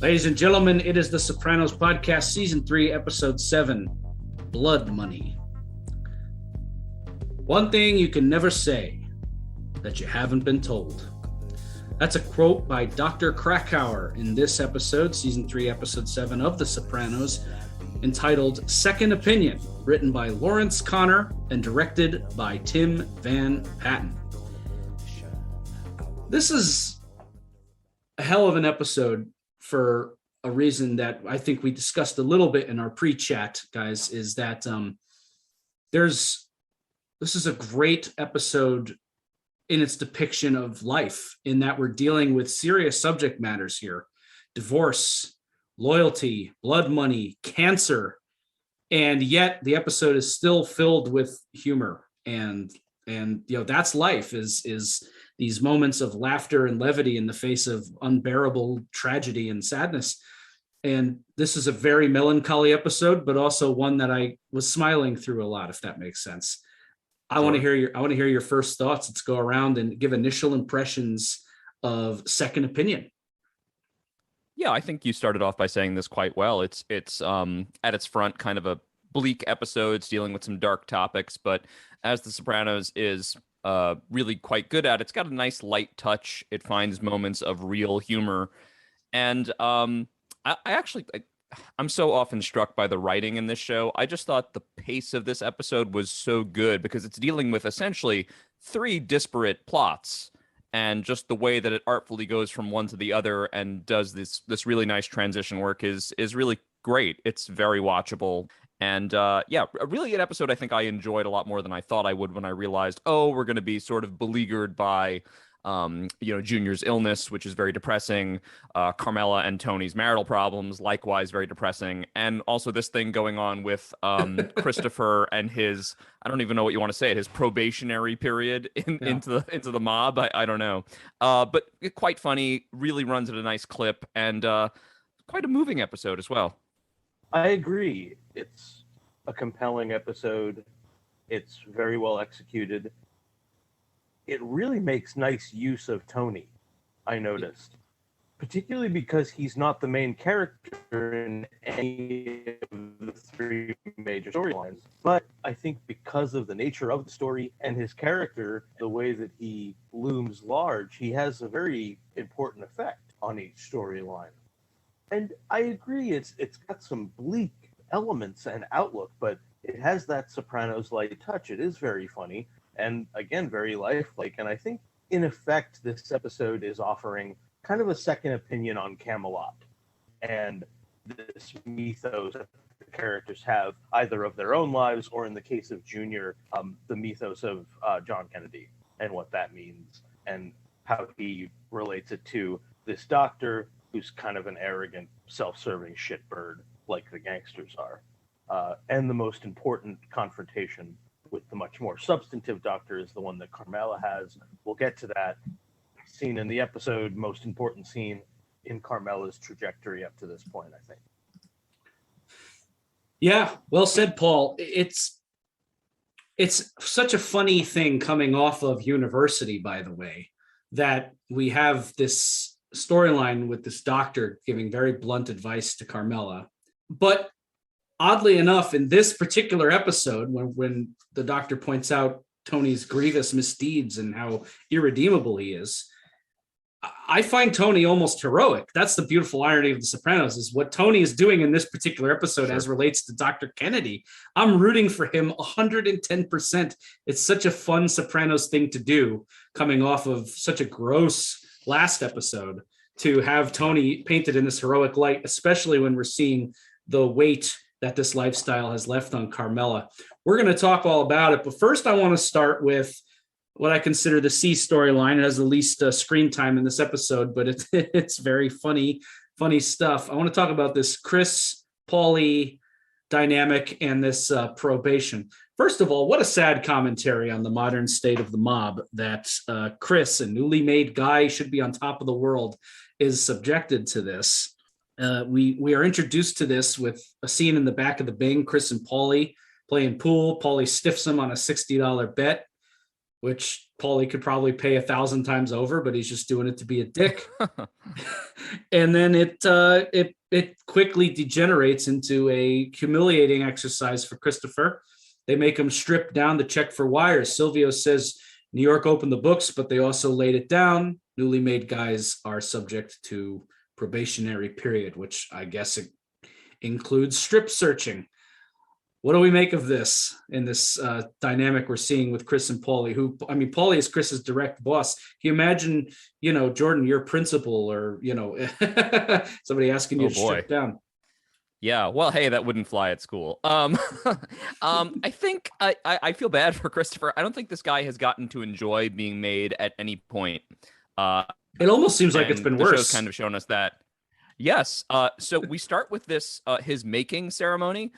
Ladies and gentlemen, it is the Sopranos Podcast, Season 3, Episode 7, Blood Money. One thing you can never say that you haven't been told. That's a quote by Dr. Krakauer in this episode, Season 3, Episode 7 of The Sopranos, entitled Second Opinion, written by Lawrence Connor and directed by Tim Van Patten. This is a hell of an episode for a reason that I think we discussed a little bit in our pre-chat, guys, is that this is a great episode in its depiction of life, in that we're dealing with serious subject matters here: divorce, loyalty, blood money, cancer, and yet the episode is still filled with humor. And that's life, is these moments of laughter and levity in the face of unbearable tragedy and sadness. And this is a very melancholy episode, but also one that I was smiling through a lot, if that makes sense. I want to hear your first thoughts. Let's go around and give initial impressions of Second Opinion. Yeah, I think you started off by saying this quite well. It's at its front kind of a bleak episode, it's dealing with some dark topics, but as The Sopranos is really quite good at, it's got a nice light touch. It finds moments of real humor, and I'm so often struck by the writing in this show. I just thought the pace of this episode was so good because it's dealing with essentially three disparate plots, and just the way that it artfully goes from one to the other and does this really nice transition work is really great. It's very watchable. And a really good episode. I think I enjoyed a lot more than I thought I would when I realized, we're going to be sort of beleaguered by Junior's illness, which is very depressing. Carmela and Tony's marital problems, likewise very depressing. And also this thing going on with Christopher and his, I don't even know what you want to say it, his probationary period into the mob. I don't know. But quite funny, really runs at a nice clip, and quite a moving episode as well. I agree. It's a compelling episode. It's very well executed. It really makes nice use of Tony, I noticed, particularly because he's not the main character in any of the three major storylines. But I think because of the nature of the story and his character, the way that he looms large, he has a very important effect on each storyline. And I agree, it's got some bleak elements and outlook, but it has that Sopranos light touch. It is very funny, and again, very lifelike. And I think, in effect, this episode is offering kind of a second opinion on Camelot and this mythos that the characters have, either of their own lives or, in the case of Junior, the mythos of John Kennedy and what that means, and how he relates it to this doctor who's kind of an arrogant, self-serving shitbird like the gangsters are. And the most important confrontation with the much more substantive doctor is the one that Carmela has. We'll get to that scene in the episode, most important scene in Carmela's trajectory up to this point, I think. Yeah, well said, Paul. It's such a funny thing coming off of University, by the way, that we have this storyline with this doctor giving very blunt advice to Carmela. But oddly enough, in this particular episode, when the doctor points out Tony's grievous misdeeds and how irredeemable he is, I find Tony almost heroic. That's the beautiful irony of The Sopranos, is what Tony is doing in this particular episode as relates to Dr. Kennedy. I'm rooting for him 110%. It's such a fun Sopranos thing to do, coming off of such a gross last episode, to have Tony painted in this heroic light, especially when we're seeing the weight that this lifestyle has left on Carmela. We're going to talk all about it, but first I want to start with what I consider the C storyline. It has the least screen time in this episode, but it's very funny stuff. I want to talk about this Chris Paulie dynamic and this probation. First of all, what a sad commentary on the modern state of the mob that Chris, a newly made guy, should be on top of the world, is subjected to this. We are introduced to this with a scene in the back of the Bing, Chris and Paulie playing pool. Paulie stiffs him on a $60 bet. which Paulie could probably pay 1,000 times over, but he's just doing it to be a dick. And then it quickly degenerates into a humiliating exercise for Christopher. They make him strip down to check for wires. Silvio says New York opened the books, but they also laid it down. Newly made guys are subject to probationary period, which I guess it includes strip searching. What do we make of this in this dynamic we're seeing with Chris and Paulie? Paulie is Chris's direct boss. Can you imagine, Jordan, your principal, or, somebody asking you to strip down? Yeah, well, hey, that wouldn't fly at school. I think I feel bad for Christopher. I don't think this guy has gotten to enjoy being made at any point. It almost seems like it's been worse. The show's kind of shown us that. Yes. So we start with this his making ceremony,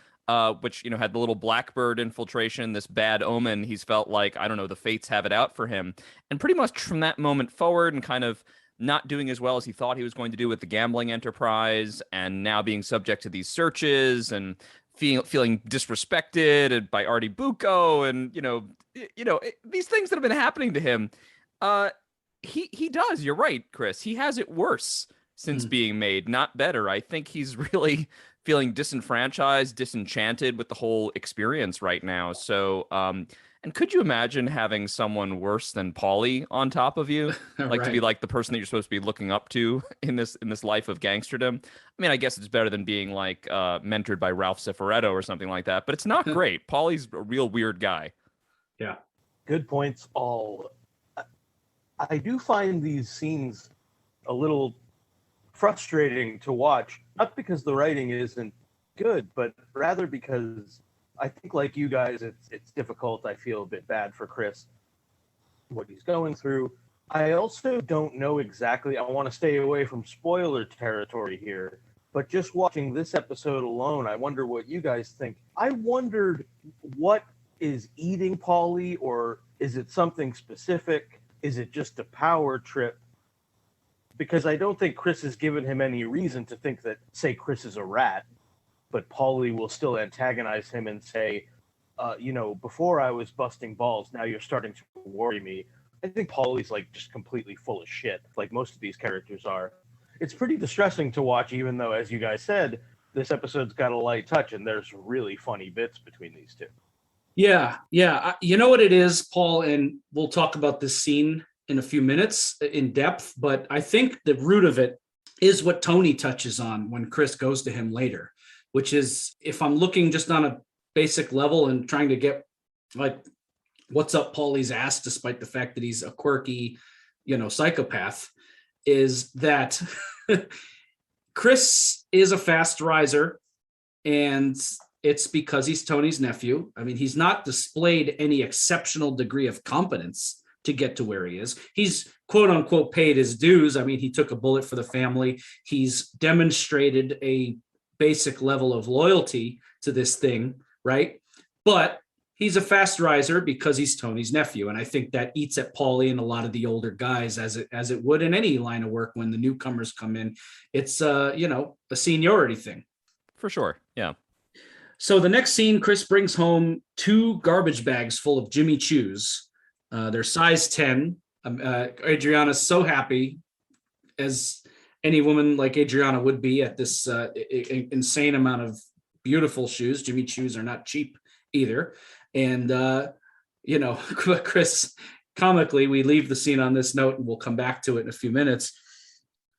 which had the little blackbird infiltration, this bad omen. He's felt like, I don't know, the fates have it out for him, and pretty much from that moment forward, and kind of not doing as well as he thought he was going to do with the gambling enterprise, and now being subject to these searches and feeling disrespected by Artie Bucco, and these things that have been happening to him. He does. You're right, Chris. He has it worse since being made, not better. I think he's really feeling disenfranchised, disenchanted with the whole experience right now. So, and could you imagine having someone worse than Paulie on top of you, like to be like the person that you're supposed to be looking up to in this life of gangsterdom? I mean, I guess it's better than being like mentored by Ralph Cifaretto or something like that, but it's not great. Paulie's a real weird guy. Yeah. Good points all. I do find these scenes a little frustrating to watch, not because the writing isn't good, but rather because I think, like you guys, it's difficult. I feel a bit bad for Chris, what he's going through. I also don't know exactly. I want to stay away from spoiler territory here, but just watching this episode alone, I wonder what you guys think. I wondered what is eating Paulie, or is it something specific? Is it just a power trip? Because I don't think Chris has given him any reason to think that, say, Chris is a rat, but Paulie will still antagonize him and say, before I was busting balls, now you're starting to worry me. I think Paulie's like just completely full of shit, like most of these characters are. It's pretty distressing to watch, even though, as you guys said, this episode's got a light touch and there's really funny bits between these two. Yeah. You know what it is, Paul, and we'll talk about this scene in a few minutes in depth, but I think the root of it is what Tony touches on when Chris goes to him later, which is, if I'm looking just on a basic level and trying to get like what's up Paulie's ass, despite the fact that he's a quirky, psychopath, is that Chris is a fast riser, and it's because he's Tony's nephew. I mean, he's not displayed any exceptional degree of competence to get to where he is. He's quote unquote paid his dues. I mean, he took a bullet for the family. He's demonstrated a basic level of loyalty to this thing, right? But he's a fast riser because he's Tony's nephew. And I think that eats at Paulie and a lot of the older guys, as it would in any line of work when the newcomers come in. It's a seniority thing. For sure. Yeah. So the next scene, Chris brings home 2 garbage bags full of Jimmy Choos. They're size 10. Adriana's so happy, as any woman like Adriana would be, at this insane amount of beautiful shoes. Jimmy Choos are not cheap either. And, Chris, comically, we leave the scene on this note and we'll come back to it in a few minutes.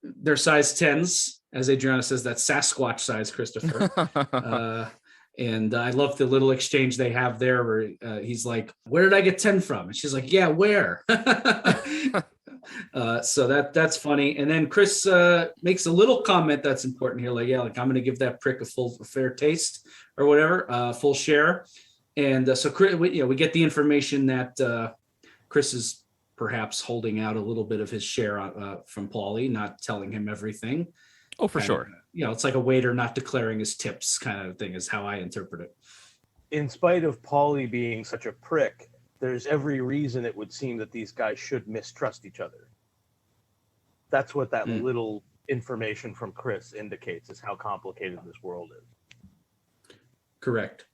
They're size 10s. As Adriana says, that's Sasquatch size, Christopher. And I love the little exchange they have there where he's like, "Where did I get 10 from?" And she's like, "Yeah, where?" So that's funny. And then Chris makes a little comment that's important here, like I'm going to give that prick a fair taste or whatever, full share. And so we get the information that Chris is perhaps holding out a little bit of his share from Paulie, not telling him everything. Oh, for sure. It's like a waiter not declaring his tips kind of thing is how I interpret it. In spite of Paulie being such a prick, there's every reason it would seem that these guys should mistrust each other. That's what that little information from Chris indicates, is how complicated this world is. Correct.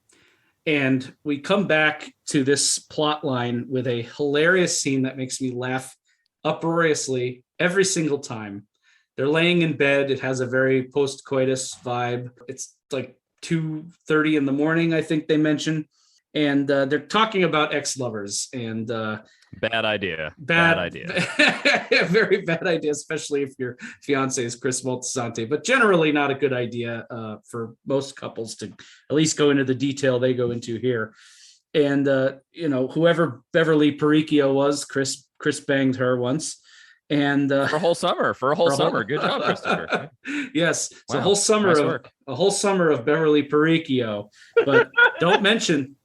And we come back to this plot line with a hilarious scene that makes me laugh uproariously every single time. They're laying in bed. It has a very post-coitus vibe. It's like 2:30 in the morning, I think they mentioned. And they're talking about ex-lovers. And Bad idea. Very bad idea, especially if your fiance is Chris Moltisanti, but generally not a good idea for most couples to at least go into the detail they go into here. And whoever Beverly Paricchio was, Chris banged her once. And for a whole summer. Good job, Christopher. Yes, it's wow. a whole summer of Beverly Paricchio. But don't mention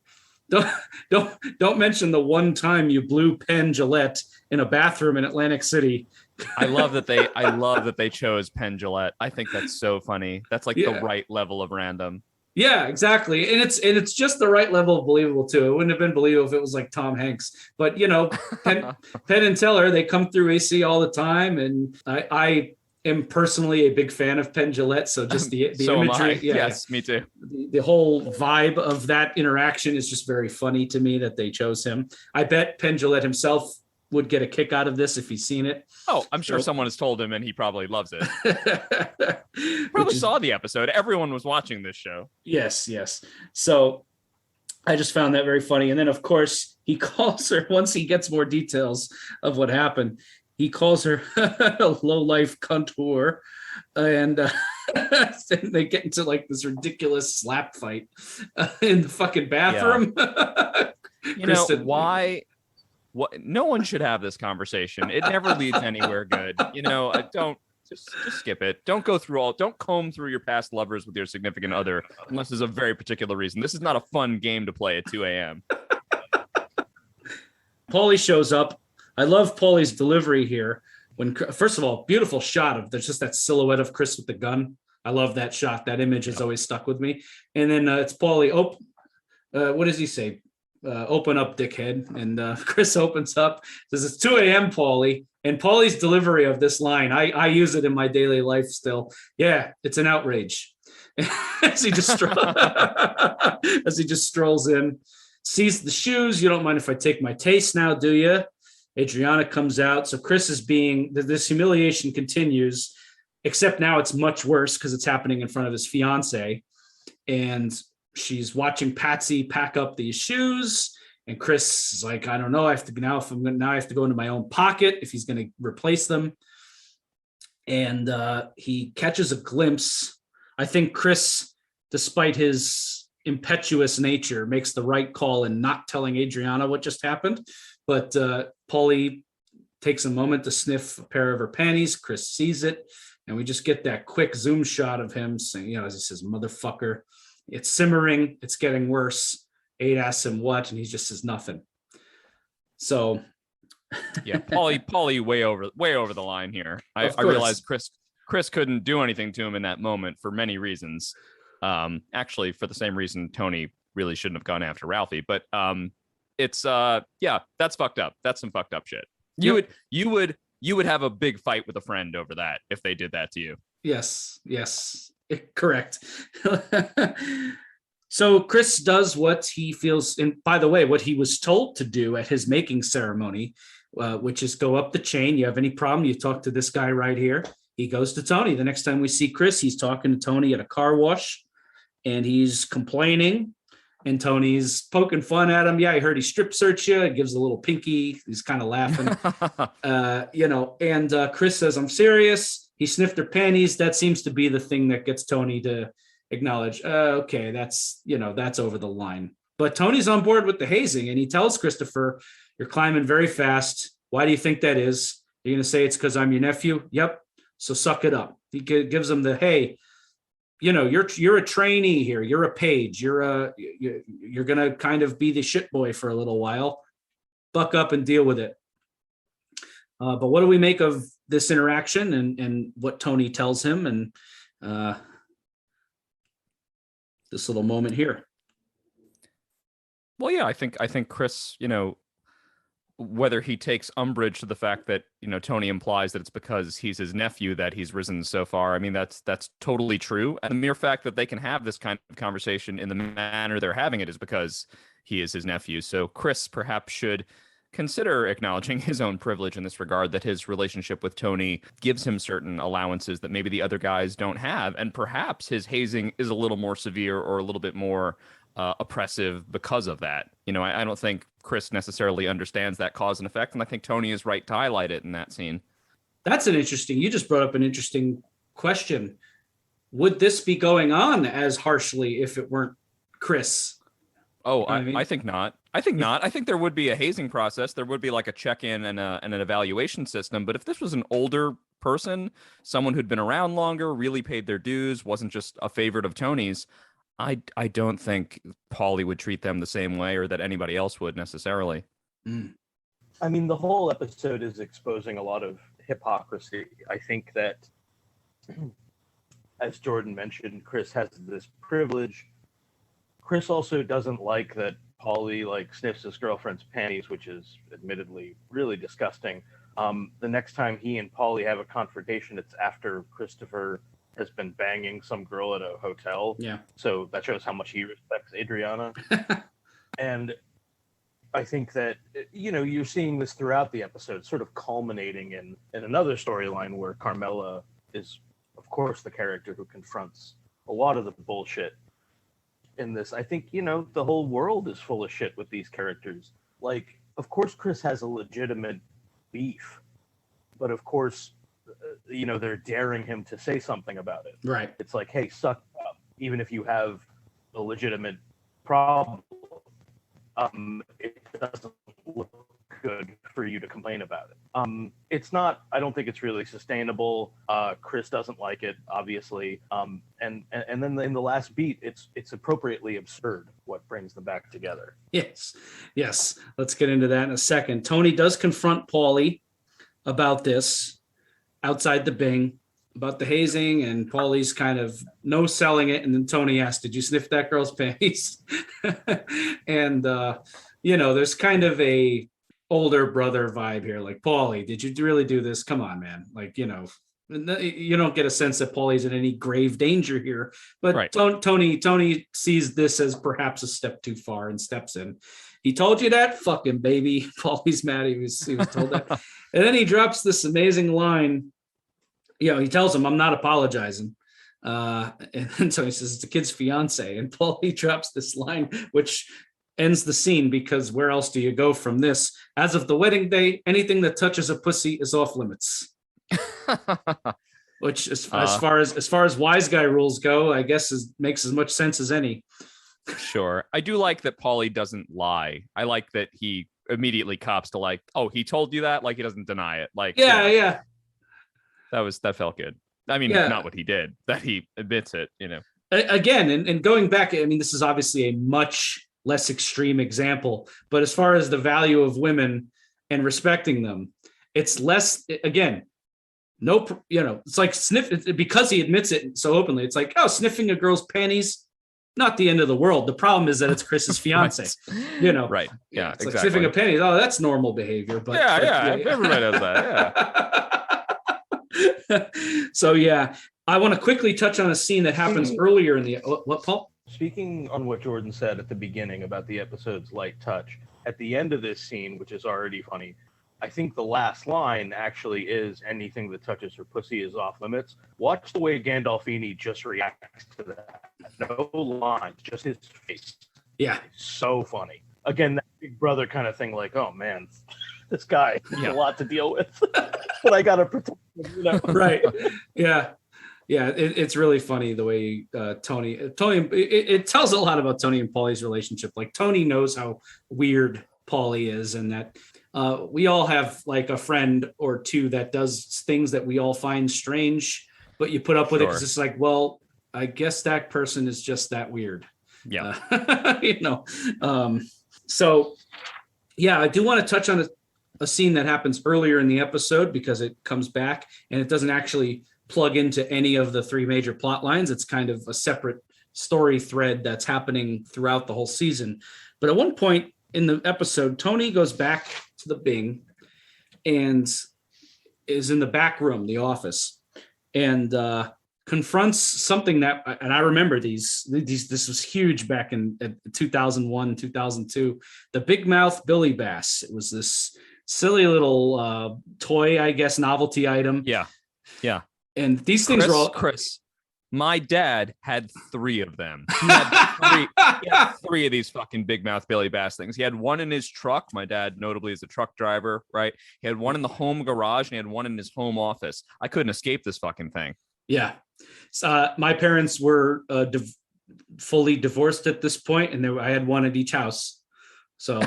the one time you blew Penn Jillette in a bathroom in Atlantic City. I love that they chose Penn Jillette. I think that's so funny. That's like the right level of random. Yeah, exactly. And it's just the right level of believable too. It wouldn't have been believable if it was like Tom Hanks. But Penn and Teller, they come through AC all the time. And I am personally a big fan of Penn Jillette. So just the so imagery. am I. Yes, me too. The whole vibe of that interaction is just very funny to me that they chose him. I bet Penn Jillette himself would get a kick out of this if he's seen it. Oh, I'm sure someone has told him and he probably loves it. Probably saw the episode. Everyone was watching this show. Yes. So I just found that very funny. And then, of course, he calls her, once he gets more details of what happened, he calls her a low-life cunt whore. And they get into like this ridiculous slap fight in the fucking bathroom. Yeah. Why? What? No one should have this conversation. It never leads anywhere good. Don't just skip it. Don't comb through your past lovers with your significant other unless there's a very particular reason. This is not a fun game to play at 2 a.m. Paulie shows up. I love Paulie's delivery here. When, first of all, beautiful shot of there's just that silhouette of Chris with the gun. I love that shot. That image has always stuck with me. And then it's Paulie. What does he say? Open up, dickhead. And Chris opens up, says, it's 2 a.m., Paulie. And Paulie's delivery of this line, I use it in my daily life still. Yeah, it's an outrage. as he just strolls in, sees the shoes. You don't mind if I take my taste now, do you? Adriana comes out. So Chris is this humiliation continues, except now it's much worse because it's happening in front of his fiance. And she's watching Patsy pack up these shoes, and Chris is like, I don't know. I have to go into my own pocket if he's going to replace them. And he catches a glimpse. I think Chris, despite his impetuous nature, makes the right call in not telling Adriana what just happened. But Paulie takes a moment to sniff a pair of her panties. Chris sees it, and we just get that quick zoom shot of him saying, as he says, motherfucker. It's simmering. It's getting worse. Aid asks him what, and he just says nothing. So, yeah, Paulie, way over the line here. I realized Chris couldn't do anything to him in that moment for many reasons. Actually, for the same reason Tony really shouldn't have gone after Ralphie. But it's that's fucked up. That's some fucked up shit. You would have a big fight with a friend over that if they did that to you. Yes. Correct. So Chris does what he feels, and by the way, what he was told to do at his making ceremony, which is go up the chain. You have any problem, you talk to this guy right here. He goes to Tony. The next time we see Chris, he's talking to Tony at a car wash, and he's complaining, and Tony's poking fun at him. Yeah, I heard he strip searched you. He gives a little pinky. He's kind of laughing, and Chris says, I'm serious. He sniffed her panties. That seems to be the thing that gets Tony to acknowledge, okay, that's over the line. But Tony's on board with the hazing, and he tells Christopher, you're climbing very fast. Why do you think that is? You're going to say it's because I'm your nephew? Yep. So suck it up. He gives him the, hey, you're a trainee here. You're a page. You're going to kind of be the shit boy for a little while. Buck up and deal with it. But what do we make of this interaction and what Tony tells him and this little moment here? Well, yeah, I think Chris, whether he takes umbrage to the fact that, Tony implies that it's because he's his nephew that he's risen so far. I mean, that's totally true. And the mere fact that they can have this kind of conversation in the manner they're having it is because he is his nephew. So Chris perhaps should consider acknowledging his own privilege in this regard, that his relationship with Tony gives him certain allowances that maybe the other guys don't have. And perhaps his hazing is a little more severe or a little bit more oppressive because of that. I don't think Chris necessarily understands that cause and effect. And I think Tony is right to highlight it in that scene. You just brought up an interesting question. Would this be going on as harshly if it weren't Chris? Oh, I think not. I think not. I think there would be a hazing process. There would be like a check-in and an evaluation system. But if this was an older person, someone who'd been around longer, really paid their dues, wasn't just a favorite of Tony's, I don't think Paulie would treat them the same way, or that anybody else would necessarily. I mean, the whole episode is exposing a lot of hypocrisy. I think that, as Jordan mentioned, Chris has this privilege. Chris also doesn't like that Paulie sniffs his girlfriend's panties, which is admittedly really disgusting. The next time he and Paulie have a confrontation, it's after Christopher has been banging some girl at a hotel. Yeah. So that shows how much he respects Adriana. And I think that, you're seeing this throughout the episode, sort of culminating in another storyline where Carmela is, of course, the character who confronts a lot of the bullshit in this. I think, the whole world is full of shit with these characters. Of course, Chris has a legitimate beef, but of course, they're daring him to say something about it. Right. It's like, hey, suck up, even if you have a legitimate problem. It doesn't look good for you to complain about it. It's not, I don't think it's really sustainable. Chris doesn't like it, obviously. And then in the last beat, it's appropriately absurd what brings them back together. Yes. Let's get into that in a second. Tony does confront Paulie about this outside the Bing, about the hazing, and Paulie's kind of no selling it. And then Tony asks, did you sniff that girl's panties? And, there's kind of a older brother vibe here. Like, Paulie, did you really do this? Come on, man. You don't get a sense that Paulie's in any grave danger here, but right. Tony sees this as perhaps a step too far and steps in. He told you that? Fuck him, baby. Paulie's mad he was told that. And then he drops this amazing line. He tells him, I'm not apologizing. And so he says, it's the kid's fiance. And Paulie drops this line, which ends the scene, because where else do you go from this? As of the wedding day, anything that touches a pussy is off limits. Which, as far as wise guy rules go, I guess makes as much sense as any. Sure. I do like that Paulie doesn't lie. I like that he immediately cops to oh, he told you that? He doesn't deny it. Yeah. That felt good. I mean, not what he did, that he admits it, Again, and going back, I mean, this is obviously a much less extreme example, but as far as the value of women and respecting them, it's less, again, no, it's like because he admits it so openly. It's like, oh, sniffing a girl's panties, not the end of the world. The problem is that it's Chris's fiance, Right. Yeah, it's exactly. like sniffing a panties. Oh, that's normal behavior. But everybody does that. Yeah. So, I want to quickly touch on a scene that happens earlier in the, what, Paul? Speaking on what Jordan said at the beginning about the episode's light touch, at the end of this scene, which is already funny, I think the last line actually is, anything that touches her pussy is off limits. Watch the way Gandolfini just reacts to that. No lines, just his face. Yeah. It's so funny. Again, that big brother kind of thing, oh man, this guy has a lot to deal with, but I got to protect him, Right. Yeah. Yeah, it's really funny the way Tony, it tells a lot about Tony and Paulie's relationship. Tony knows how weird Paulie is, and that we all have a friend or two that does things that we all find strange, but you put up with it because it's well, I guess that person is just that weird. Yeah. So, I do want to touch on a scene that happens earlier in the episode, because it comes back and it doesn't actually plug into any of the three major plot lines. It's kind of a separate story thread that's happening throughout the whole season. But at one point, in the episode, Tony goes back to the Bing and is in the back room, the office, and confronts something that, and I remember these, this was huge back in 2001, 2002, the big mouth Billy Bass. It was this silly little toy, I guess, novelty item. Yeah. And these things were all Chris. My dad had 3 of them. He had three of these fucking big mouth Billy Bass things. He had one in his truck. My dad, notably, is a truck driver, right? He had one in the home garage, and he had one in his home office. I couldn't escape this fucking thing. Yeah. My parents were fully divorced at this point, and I had one at each house. So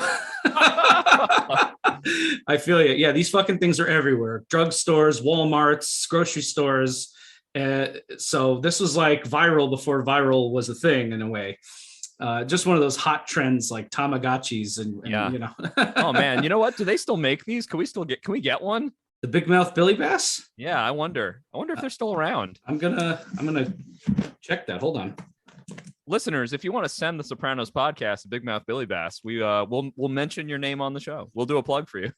I feel you. Yeah, these fucking things are everywhere. Drugstores, Walmarts, grocery stores. So this was like viral before viral was a thing in a way. Just one of those hot trends like Tamagotchis and you know. Oh man, you know what? Do they still make these? Can we get one? The big mouth Billy Bass? Yeah, I wonder if they're still around. I'm gonna check that. Hold on. Listeners, if you want to send the Sopranos podcast a big mouth Billy Bass, we'll mention your name on the show. We'll do a plug for you.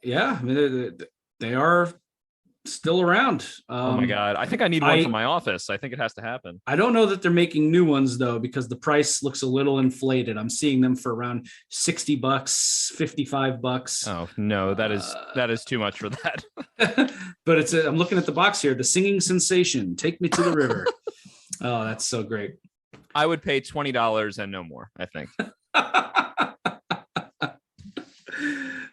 Yeah, I mean, they are still around. Oh my god, I think I need one for my office. I think it has to happen. I don't know that they're making new ones though, because the price looks a little inflated. I'm seeing them for around $60, $55. Oh no, that is too much for that. But I'm looking at the box here. The singing sensation, Take Me to the River. Oh, that's so great. I would pay $20 and no more, I think.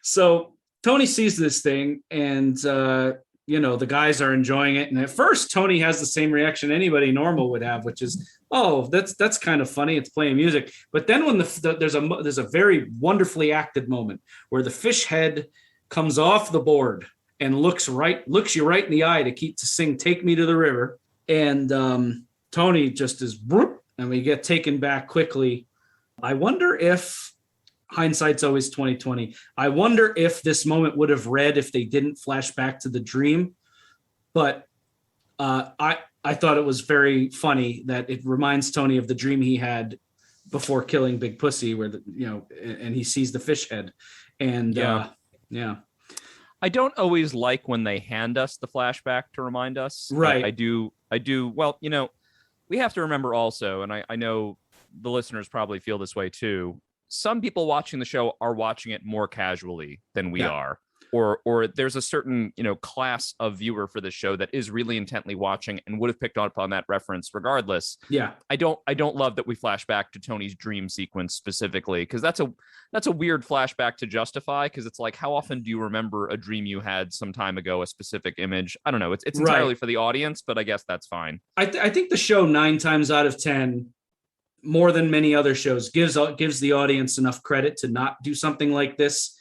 So Tony sees this thing, and the guys are enjoying it. And at first, Tony has the same reaction anybody normal would have, which is, "Oh, that's kind of funny. It's playing music." But then when there's a very wonderfully acted moment where the fish head comes off the board and looks you right in the eye to sing "Take Me to the River," and Tony just is, and we get taken back quickly. I wonder if hindsight's always 2020. I wonder if this moment would have read if they didn't flash back to the dream. But I thought it was very funny that it reminds Tony of the dream he had before killing Big Pussy, where and he sees the fish head. And yeah. I don't always like when they hand us the flashback to remind us. Right. I do. Well, we have to remember also, and I know the listeners probably feel this way too. Some people watching the show are watching it more casually than we are, or there's a certain, class of viewer for this show that is really intently watching and would have picked up on that reference regardless. Yeah. I don't love that we flash back to Tony's dream sequence specifically, because that's a weird flashback to justify, because it's like, how often do you remember a dream you had some time ago, a specific image? I don't know. It's entirely for the audience, but I guess that's fine. I think the show 9 times out of 10, more than many other shows, gives the audience enough credit to not do something like this.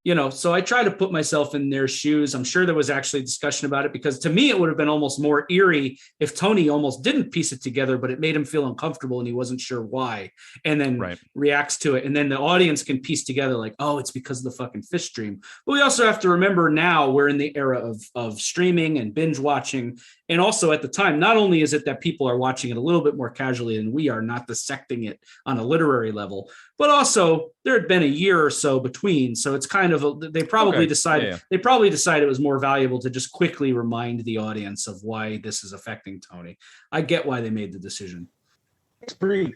So I try to put myself in their shoes. I'm sure there was actually discussion about it, because to me, it would have been almost more eerie if Tony almost didn't piece it together, but it made him feel uncomfortable and he wasn't sure why, and then reacts to it. And then the audience can piece together like, oh, it's because of the fucking fish dream. But we also have to remember now we're in the era of streaming and binge watching. And also at the time, not only is it that people are watching it a little bit more casually than we are, not dissecting it on a literary level, but also there had been a year or so between. So it's kind of, they probably decided it was more valuable to just quickly remind the audience of why this is affecting Tony. I get why they made the decision. It's pretty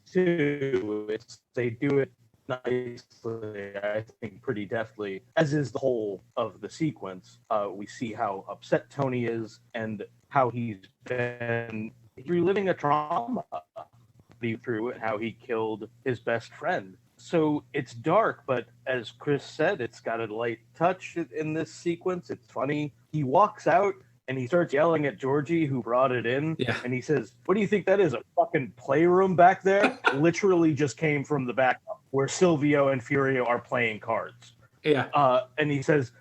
too. They do it nicely, I think, pretty deftly, as is the whole of the sequence. We see how upset Tony is and how he's been reliving a trauma through it, how he killed his best friend. So it's dark, but as Chris said, it's got a light touch in this sequence. It's funny. He walks out and he starts yelling at Georgie, who brought it in. Yeah. And he says, "What do you think that is? A fucking playroom back there?" Literally just came from the back where Silvio and Furio are playing cards. Yeah. And he says,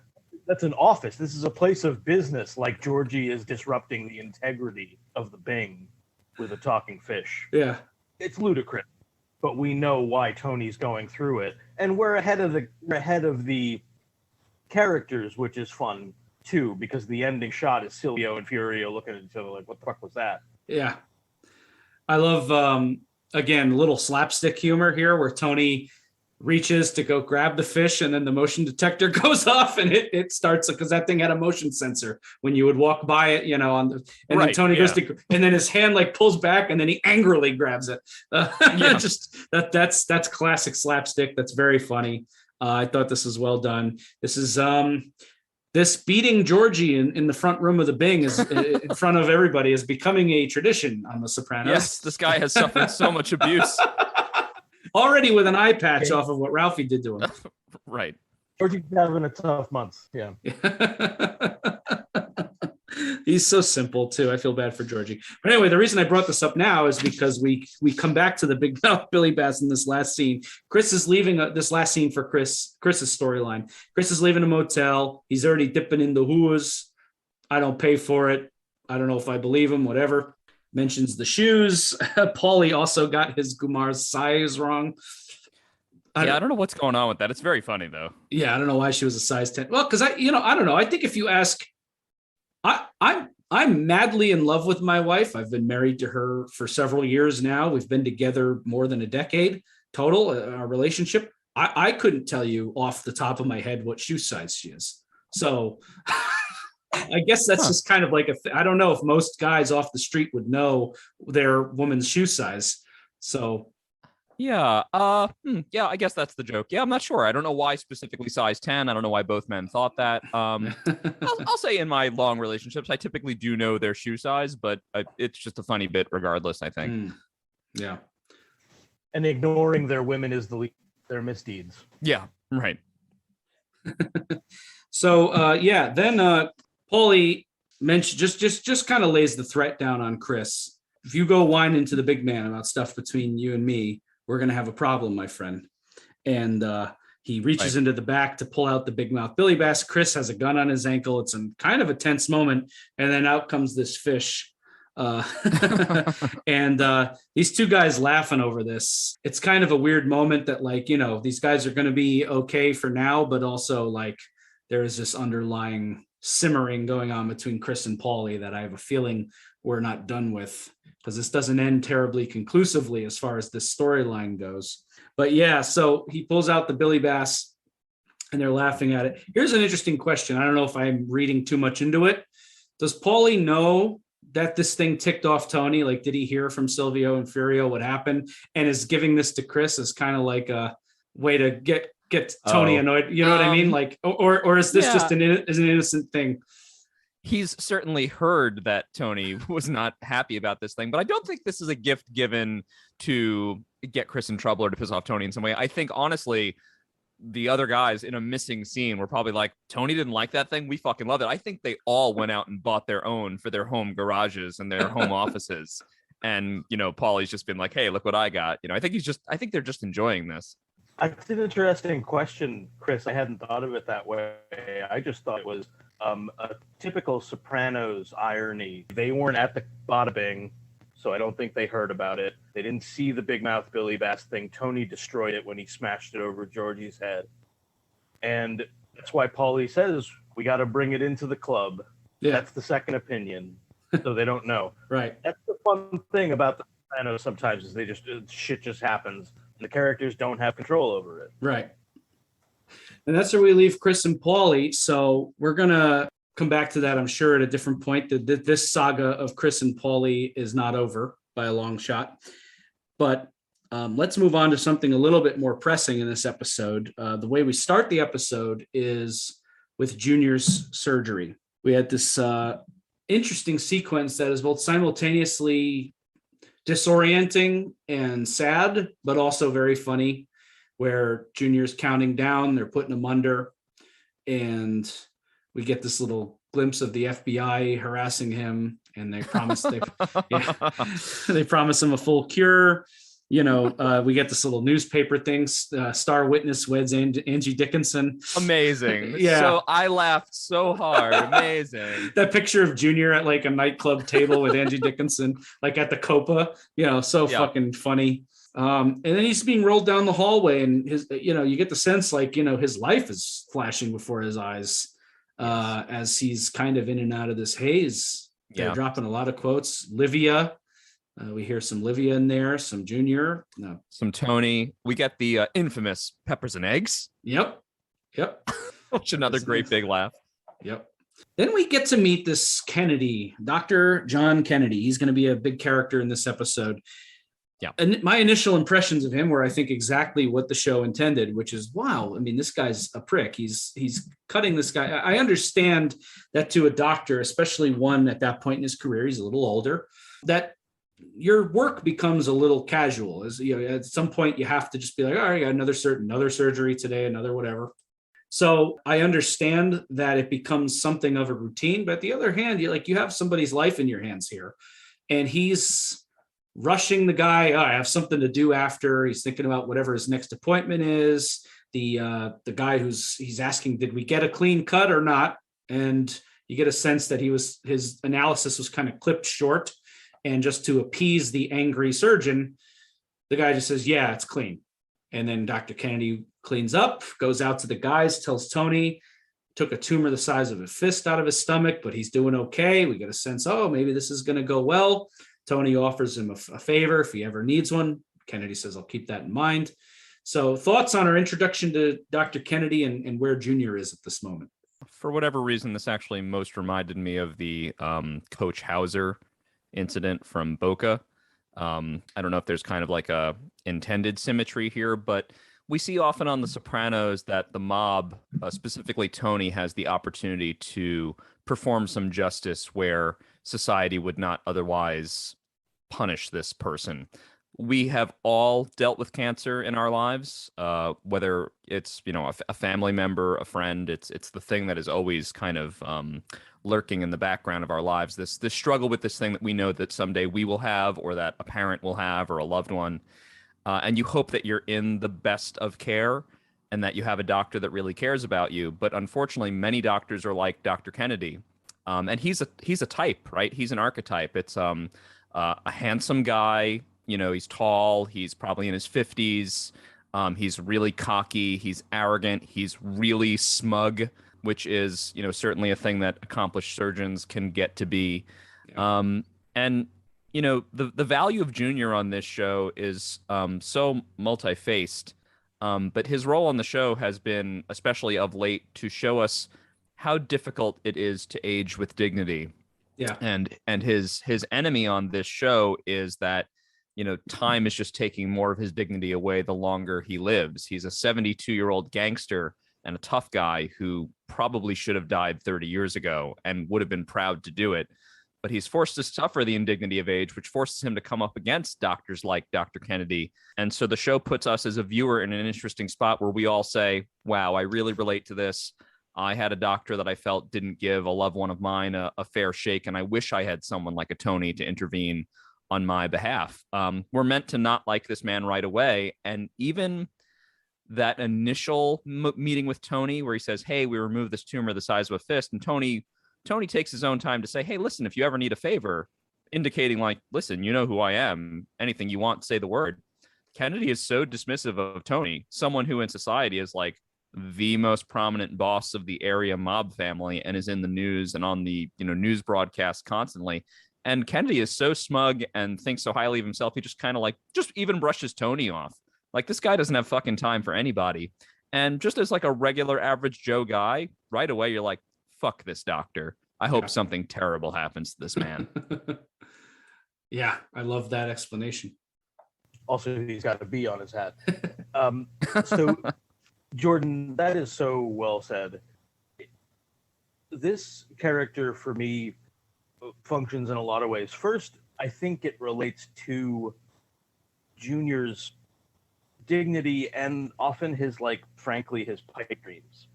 "That's an office. This is a place of business," like Georgie is disrupting the integrity of the Bing with a talking fish. Yeah. It's ludicrous, but we know why Tony's going through it. And we're ahead of the characters, which is fun too, because the ending shot is Silvio and Furio looking at each other like, what the fuck was that? Yeah. I love again, a little slapstick humor here where Tony reaches to go grab the fish and then the motion detector goes off and it starts, because that thing had a motion sensor when you would walk by it, and then Tony goes to, and then his hand like pulls back and then he angrily grabs it. Just that's classic slapstick. That's very funny. I thought this was well done. This is this beating Georgie in the front room of the Bing is in front of everybody is becoming a tradition on The Sopranos. Yes, this guy has suffered so much abuse. Already with an eye patch off of what Ralphie did to him. Right. Georgie's having a tough month. Yeah. He's so simple too. I feel bad for Georgie. But anyway, the reason I brought this up now is because we come back to the big mouth Billy Bass in this last scene. Chris is leaving this last scene for Chris's storyline. Chris is leaving a motel. He's already dipping in the hooas. I don't pay for it. I don't know if I believe him, whatever. Mentions the shoes. Paulie also got his Gumar's size wrong. I don't know what's going on with that. It's very funny though. Yeah, I don't know why she was a size 10. Well, because I don't know. I think if you ask, I'm madly in love with my wife. I've been married to her for several years now. We've been together more than a decade total, our relationship. I couldn't tell you off the top of my head what shoe size she is. So I guess that's just kind of like I don't know if most guys off the street would know their woman's shoe size. So yeah, I guess that's the joke. Yeah, I'm not sure. I don't know why specifically size 10. I don't know why both men thought that. I'll say in my long relationships, I typically do know their shoe size, but it's just a funny bit regardless, I think. Yeah. And ignoring their women is their misdeeds. Yeah, right. So, then Paulie mentioned just kind of lays the threat down on Chris. If you go whining to the big man about stuff between you and me, we're going to have a problem, my friend. And he reaches into the back to pull out the big mouth Billy Bass. Chris has a gun on his ankle. It's kind of a tense moment. And then out comes this fish. And these two guys laughing over this. It's kind of a weird moment that these guys are going to be okay for now, but also there is this underlying simmering going on between Chris and Paulie that I have a feeling we're not done with, because this doesn't end terribly conclusively as far as this storyline goes. But yeah, so he pulls out the Billy Bass and they're laughing at it. Here's an interesting question. I don't know if I'm reading too much into it. Does Paulie know that this thing ticked off Tony? Did he hear from Silvio and Furio what happened and is giving this to Chris as kind of like a way to get Tony annoyed? You know what I mean? Or is this just an innocent thing? He's certainly heard that Tony was not happy about this thing, but I don't think this is a gift given to get Chris in trouble or to piss off Tony in some way. I think, honestly, the other guys in a missing scene were probably like, Tony didn't like that thing. We fucking love it. I think they all went out and bought their own for their home garages and their home offices. And, Paulie's just been like, hey, look what I got. I think they're just enjoying this. It's an interesting question, Chris. I hadn't thought of it that way. I just thought it was a typical Sopranos irony. They weren't at the Bada Bing, so I don't think they heard about it. They didn't see the big mouth Billy Bass thing. Tony destroyed it when he smashed it over Georgie's head. And that's why Paulie says, we got to bring it into the club. Yeah. That's the second opinion. So they don't know. Right. That's the fun thing about the Sopranos sometimes is shit just happens. And the characters don't have control over it. Right. And that's where we leave Chris and Paulie. So we're going to come back to that, I'm sure, at a different point. This saga of Chris and Paulie is not over by a long shot. But let's move on to something a little bit more pressing in this episode. The way we start the episode is with Junior's surgery. We had this interesting sequence that is both simultaneously disorienting and sad, but also very funny, where Junior's counting down, they're putting him under, and we get this little glimpse of the FBI harassing him, and they promise they promise him a full cure. We get this little newspaper thing, star witness weds Angie Dickinson. Amazing. Yeah. So I laughed so hard. Amazing. That picture of Junior at a nightclub table with Angie Dickinson, at the Copa, fucking funny. And then he's being rolled down the hallway, and you get the sense his life is flashing before his eyes as he's kind of in and out of this haze. They're dropping a lot of quotes. Livia, We hear some Livia in there, some Junior. No. Some Tony. We get the infamous peppers and eggs. Yep. Which another great big laugh. Yep. Then we get to meet this Kennedy, Dr. John Kennedy. He's going to be a big character in this episode. Yeah. And my initial impressions of him were, I think, exactly what the show intended, which is, wow, I mean, this guy's a prick. He's cutting this guy. I understand that to a doctor, especially one at that point in his career, he's a little older, that your work becomes a little casual. As you know, at some point you have to just be like, all right, I got another surgery today, another whatever. So I understand that it becomes something of a routine, but at the other hand, you have somebody's life in your hands here, and he's rushing the guy. Oh, I have something to do after. He's thinking about whatever his next appointment is. The guy he's asking, did we get a clean cut or not? And you get a sense that his analysis was kind of clipped short, and just to appease the angry surgeon, the guy just says, yeah, it's clean. And then Dr. Kennedy cleans up, goes out to the guys, tells Tony, took a tumor the size of a fist out of his stomach, but he's doing okay. We get a sense, oh, maybe this is going to go well. Tony offers him a favor if he ever needs one. Kennedy says, I'll keep that in mind. So thoughts on our introduction to Dr. Kennedy and where Junior is at this moment? For whatever reason, this actually most reminded me of the Coach Hauser incident from Boca. I don't know if there's kind of like a intended symmetry here, but we see often on The Sopranos that the mob, specifically Tony, has the opportunity to perform some justice where society would not otherwise punish this person. We have all dealt with cancer in our lives, whether it's a family member, a friend. It's the thing that is always kind of lurking in the background of our lives. This struggle with this thing that we know that someday we will have, or that a parent will have, or a loved one. And you hope that you're in the best of care and that you have a doctor that really cares about you. But unfortunately, many doctors are like Dr. Kennedy. And he's a type, right? He's an archetype. It's a handsome guy. He's tall. He's probably in his 50s. He's really cocky. He's arrogant. He's really smug, which is, certainly a thing that accomplished surgeons can get to be. Yeah. And the value of Junior on this show is so multi-faced. But his role on the show has been, especially of late, to show us how difficult it is to age with dignity. Yeah. And his enemy on this show is that, time is just taking more of his dignity away the longer he lives. He's a 72-year-old gangster and a tough guy who probably should have died 30 years ago and would have been proud to do it. But he's forced to suffer the indignity of age, which forces him to come up against doctors like Dr. Kennedy. And so the show puts us as a viewer in an interesting spot where we all say, wow, I really relate to this. I had a doctor that I felt didn't give a loved one of mine a fair shake, and I wish I had someone like a Tony to intervene on my behalf. We're meant to not like this man right away. And even that initial meeting with Tony where he says, hey, we removed this tumor the size of a fist, and Tony takes his own time to say, hey, listen, if you ever need a favor, indicating like, listen, you know who I am. Anything you want, say the word. Kennedy is so dismissive of Tony, someone who in society is like the most prominent boss of the area mob family and is in the news and on the news broadcast constantly. And Kennedy is so smug and thinks so highly of himself, he just kind of just even brushes Tony off. Like, this guy doesn't have fucking time for anybody. And just as like a regular average Joe guy, right away you're like, fuck this doctor. I hope something terrible happens to this man. Yeah, I love that explanation. Also, he's got a B on his hat. So, Jordan, that is so well said. This character, for me, functions in a lot of ways. First, I think it relates to Junior's dignity and often his, frankly, his pipe dreams,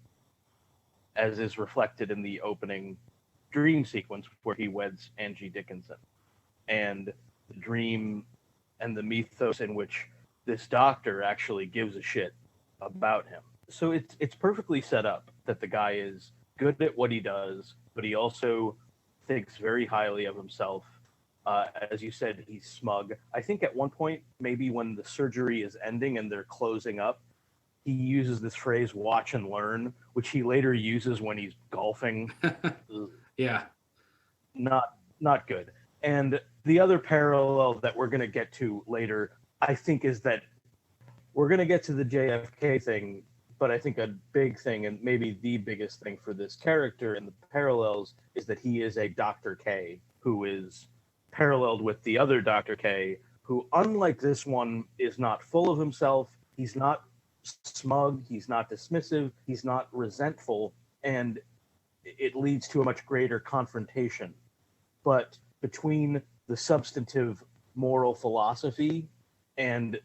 as is reflected in the opening dream sequence where he weds Angie Dickinson, and the dream and the mythos in which this doctor actually gives a shit about him. So it's perfectly set up that the guy is good at what he does, but he also thinks very highly of himself. As you said, he's smug. I think at one point, maybe when the surgery is ending and they're closing up, he uses this phrase, watch and learn, which he later uses when he's golfing. Yeah. Not good. And the other parallel that we're going to get to later, I think, is that we're going to get to the JFK thing, but I think a big thing, and maybe the biggest thing for this character and the parallels, is that he is a Dr. K who is paralleled with the other Dr. K, who, unlike this one, is not full of himself. He's not smug. He's not dismissive. He's not resentful. And it leads to a much greater confrontation. But between the substantive moral philosophy and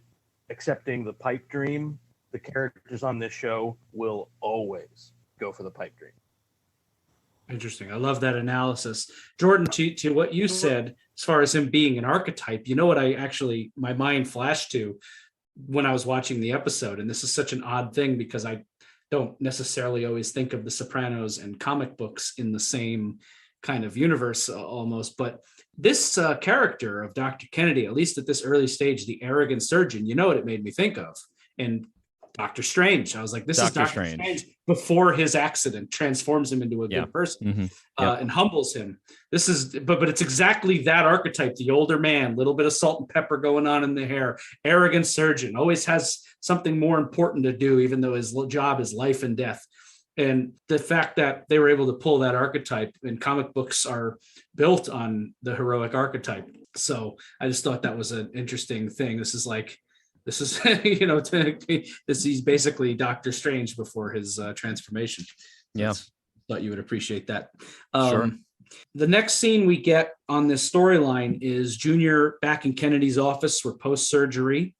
accepting the pipe dream, the characters on this show will always go for the pipe dream. Interesting. I love that analysis. Jordan, to what you said, as far as him being an archetype, you know what my mind flashed to when I was watching the episode, and this is such an odd thing because I don't necessarily always think of The Sopranos and comic books in the same kind of universe almost, but this character of Dr. Kennedy, at least at this early stage, the arrogant surgeon, you know what it made me think of? And Doctor Strange. I was like, this is Doctor Strange before his accident transforms him into a good person and humbles him. This is, but it's exactly that archetype, the older man, little bit of salt and pepper going on in the hair, arrogant surgeon, always has something more important to do, even though his job is life and death. And the fact that they were able to pull that archetype, and comic books are built on the heroic archetype. So I just thought that was an interesting thing. This is, he's basically Doctor Strange before his transformation. Yeah. Thought you would appreciate that. Sure. The next scene we get on this storyline is Junior back in Kennedy's office for post-surgery.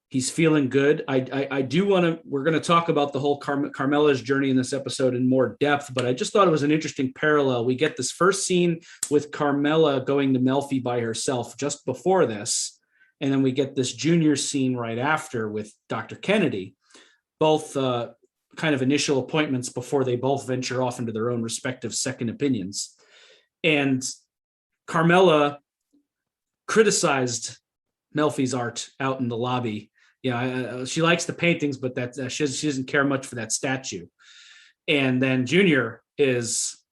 He's feeling good. We're going to talk about the whole Carmela's journey in this episode in more depth, but I just thought it was an interesting parallel. We get this first scene with Carmela going to Melfi by herself just before this. And then we get this Junior scene right after with Dr. Kennedy, both kind of initial appointments before they both venture off into their own respective second opinions. And Carmela criticized Melfi's art out in the lobby. She likes the paintings, but she doesn't care much for that statue. And then Junior is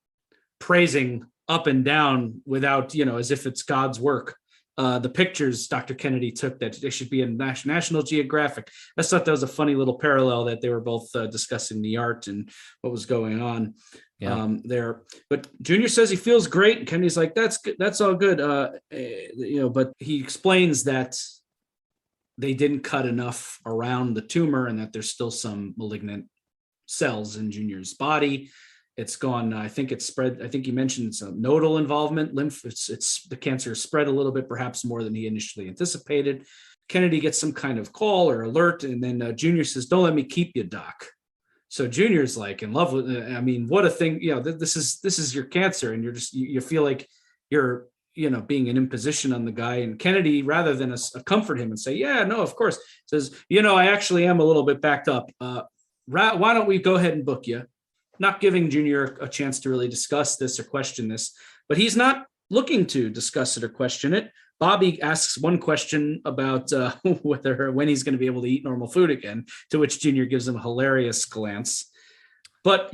praising up and down without, as if it's God's work. The pictures Dr. Kennedy took that they should be in National Geographic. I just thought that was a funny little parallel that they were both discussing the art and what was going on there. But Junior says he feels great, and Kennedy's like, "That's good. That's all good." But he explains that they didn't cut enough around the tumor, and that there's still some malignant cells in Junior's body. It's gone. I think it's spread. I think you mentioned it's a nodal involvement. Lymph. It's the cancer spread a little bit, perhaps more than he initially anticipated. Kennedy gets some kind of call or alert, and then Junior says, "Don't let me keep you, Doc." So Junior's like in love with. I mean, what a thing! This is your cancer, and you feel like you're being an imposition on the guy. And Kennedy, rather than comfort him and say, "Yeah, no, of course," says, "I actually am a little bit backed up. Why don't we go ahead and book you?" Not giving Junior a chance to really discuss this or question this, but he's not looking to discuss it or question it. Bobby asks one question about when he's going to be able to eat normal food again, to which Junior gives him a hilarious glance. But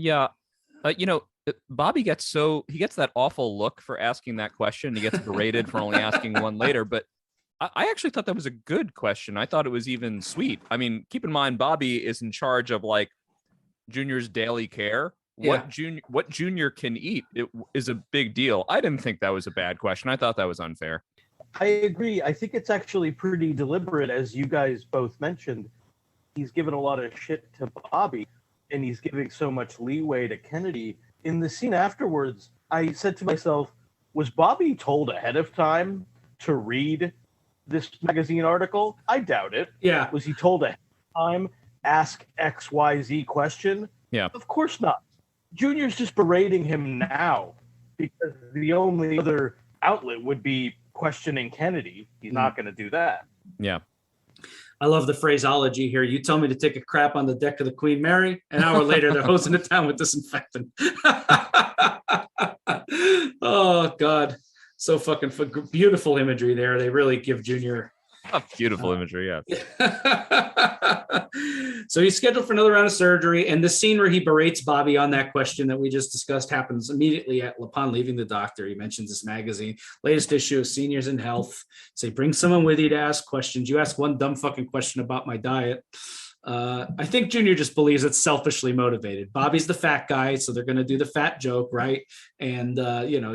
Bobby gets that awful look for asking that question. He gets berated for only asking one later, but I actually thought that was a good question. I thought it was even sweet. I mean, keep in mind, Bobby is in charge of Junior's daily care. What Junior can eat is a big deal. I didn't think that was a bad question. I thought that was unfair. I agree. I think it's actually pretty deliberate, as you guys both mentioned. He's given a lot of shit to Bobby, and he's giving so much leeway to Kennedy. In the scene afterwards, I said to myself, was Bobby told ahead of time to read this magazine article? I doubt it. Yeah. Was he told ahead of time, ask XYZ question? Yeah. Of course not. Junior's just berating him now because the only other outlet would be questioning Kennedy. He's not going to do that. Yeah. I love the phraseology here. You tell me to take a crap on the deck of the Queen Mary. An hour later, they're hosing it down with disinfectant. Oh, God. So fucking beautiful imagery there. They really give Junior Beautiful imagery, yeah. So he's scheduled for another round of surgery, and the scene where he berates Bobby on that question that we just discussed happens immediately upon leaving the doctor. He mentions this magazine, latest issue of Seniors in Health. Say, bring someone with you to ask questions. You ask one dumb fucking question about my diet. I think Junior just believes it's selfishly motivated. Bobby's the fat guy, so they're going to do the fat joke, right? And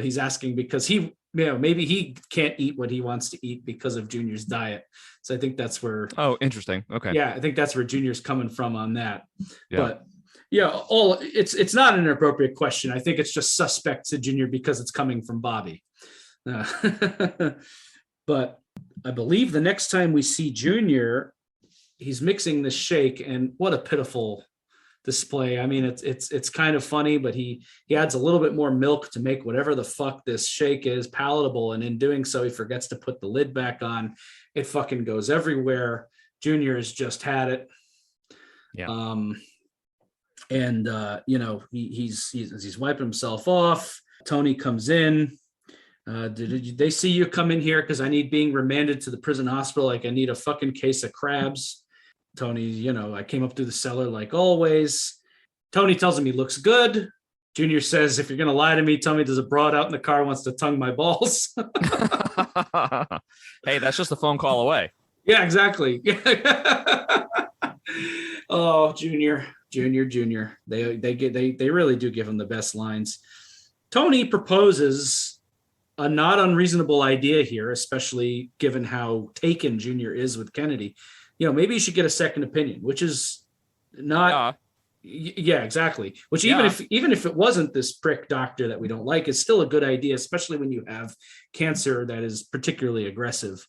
he's asking because maybe he can't eat what he wants to eat because of Junior's diet. So I think that's where. Oh, interesting. Okay. Yeah, I think that's where Junior's coming from on that. Yeah. But yeah, it's not an inappropriate question. I think it's just suspect to Junior because it's coming from Bobby. But I believe the next time we see Junior, he's mixing the shake, and what a pitiful display. I mean, it's kind of funny, but he adds a little bit more milk to make whatever the fuck this shake is palatable, and in doing so, he forgets to put the lid back on. It fucking goes everywhere. Junior has just had it. Yeah. He's wiping himself off. Tony comes in. Did they see you come in here because I need being remanded to the prison hospital like I need a fucking case of crabs? Tony, I came up through the cellar like always. Tony tells him he looks good. Junior says, if you're going to lie to me, tell me there's a broad out in the car who wants to tongue my balls. Hey, that's just a phone call away. Yeah, exactly. Oh, Junior. They really do give him the best lines. Tony proposes a not unreasonable idea here, especially given how taken Junior is with Kennedy. Maybe you should get a second opinion, which is not. Yeah, exactly. Which even if it wasn't this prick doctor that we don't like, it's still a good idea, especially when you have cancer that is particularly aggressive.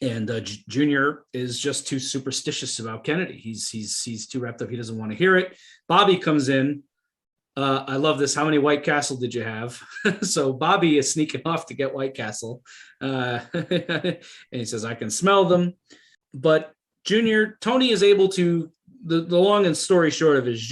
And Junior is just too superstitious about Kennedy. He's too wrapped up. He doesn't want to hear it. Bobby comes in. I love this. How many White Castle did you have? So Bobby is sneaking off to get White Castle. And he says, I can smell them. But Tony is able to, the long and story short of it is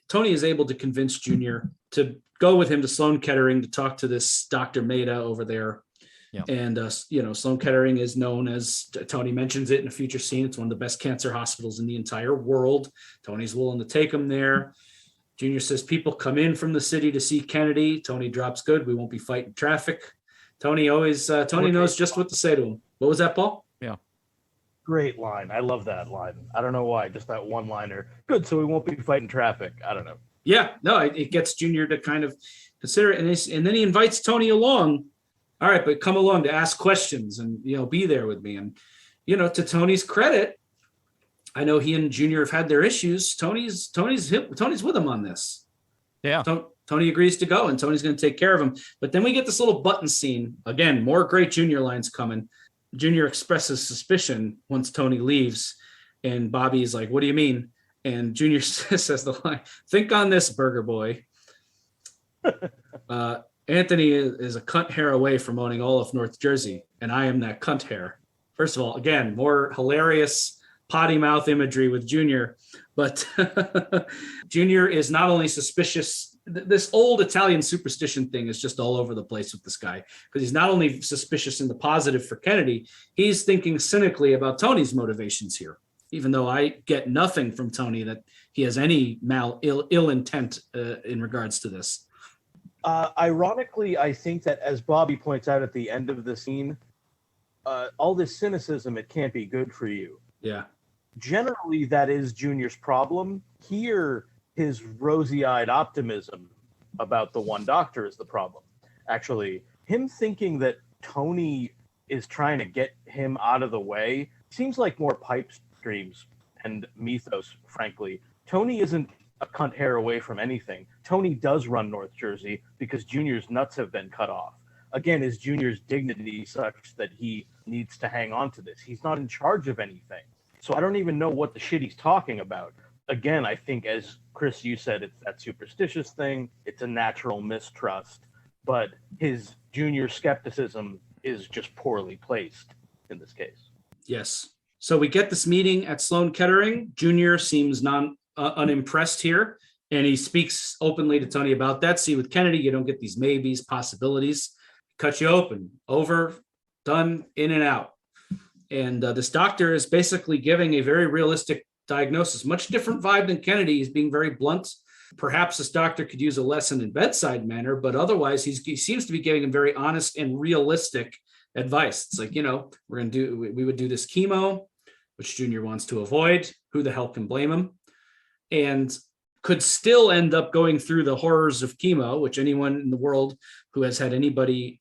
Tony is able to convince Junior to go with him to Sloan Kettering to talk to this Dr. Maida over there. Yeah. And, Sloan Kettering is known as, Tony mentions it in a future scene, it's one of the best cancer hospitals in the entire world. Tony's willing to take him there. Junior says, people come in from the city to see Kennedy. Tony drops good. We won't be fighting traffic. Tony knows just what to say to him. What was that, Paul? Yeah. Great line. I love that line. I don't know why, just that one liner. Good, so we won't be fighting traffic. I don't know. Yeah, no, it gets Junior to kind of consider it. And then he invites Tony along. All right, but come along to ask questions and, be there with me. And, to Tony's credit, I know he and Junior have had their issues. Tony's with him on this. Yeah. Tony agrees to go, and Tony's going to take care of him. But then we get this little button scene. Again, more great Junior lines coming. Junior expresses suspicion once Tony leaves, and Bobby's like, what do you mean? And Junior says the line, think on this, Burger Boy. Anthony is a cunt hair away from owning all of North Jersey, and I am that cunt hair. First of all, again, more hilarious potty mouth imagery with Junior, but Junior is not only suspicious. This old Italian superstition thing is just all over the place with this guy, because he's not only suspicious in the positive for Kennedy, he's thinking cynically about Tony's motivations here, even though I get nothing from Tony that he has any ill intent in regards to this. Ironically, I think that, as Bobby points out at the end of the scene, all this cynicism, it can't be good for you. Yeah. Generally, that is Junior's problem. Here, his rosy-eyed optimism about the one doctor is the problem. Actually, him thinking that Tony is trying to get him out of the way seems like more pipe dreams and mythos, frankly. Tony isn't a cunt hair away from anything. Tony does run North Jersey because Junior's nuts have been cut off. Again, is Junior's dignity such that he needs to hang on to this? He's not in charge of anything. So I don't even know what the shit he's talking about. Again, I think, as Chris, you said, it's that superstitious thing. It's a natural mistrust. But his Junior skepticism is just poorly placed in this case. Yes. So we get this meeting at Sloan Kettering. Junior seems unimpressed here, and he speaks openly to Tony about that. See, with Kennedy, you don't get these maybes, possibilities. Cut you open, over, done, in and out. And this doctor is basically giving a very realistic diagnosis, much different vibe than Kennedy. He's being very blunt. Perhaps this doctor could use a lesson in bedside manner, but otherwise he seems to be giving him very honest and realistic advice. It's like, we would do this chemo, which Junior wants to avoid. Who the hell can blame him? And could still end up going through the horrors of chemo, which anyone in the world who has had anybody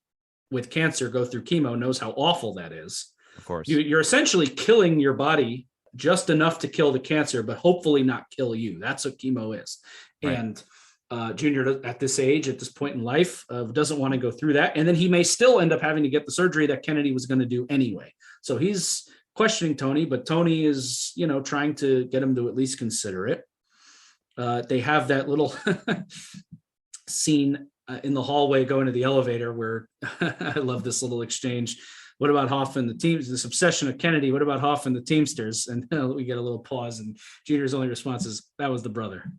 with cancer go through chemo knows how awful that is. Of course. You're essentially killing your body just enough to kill the cancer, but hopefully not kill you. That's what chemo is. Right. And Junior, at this age, at this point in life, doesn't want to go through that. And then he may still end up having to get the surgery that Kennedy was going to do anyway. So he's questioning Tony, but Tony is, trying to get him to at least consider it. They have that little scene in the hallway going to the elevator where I love this little exchange. What about Hoff and the teams? This obsession of Kennedy. What about Hoff and the Teamsters? And we get a little pause, and Junior's only response is, "That was the brother."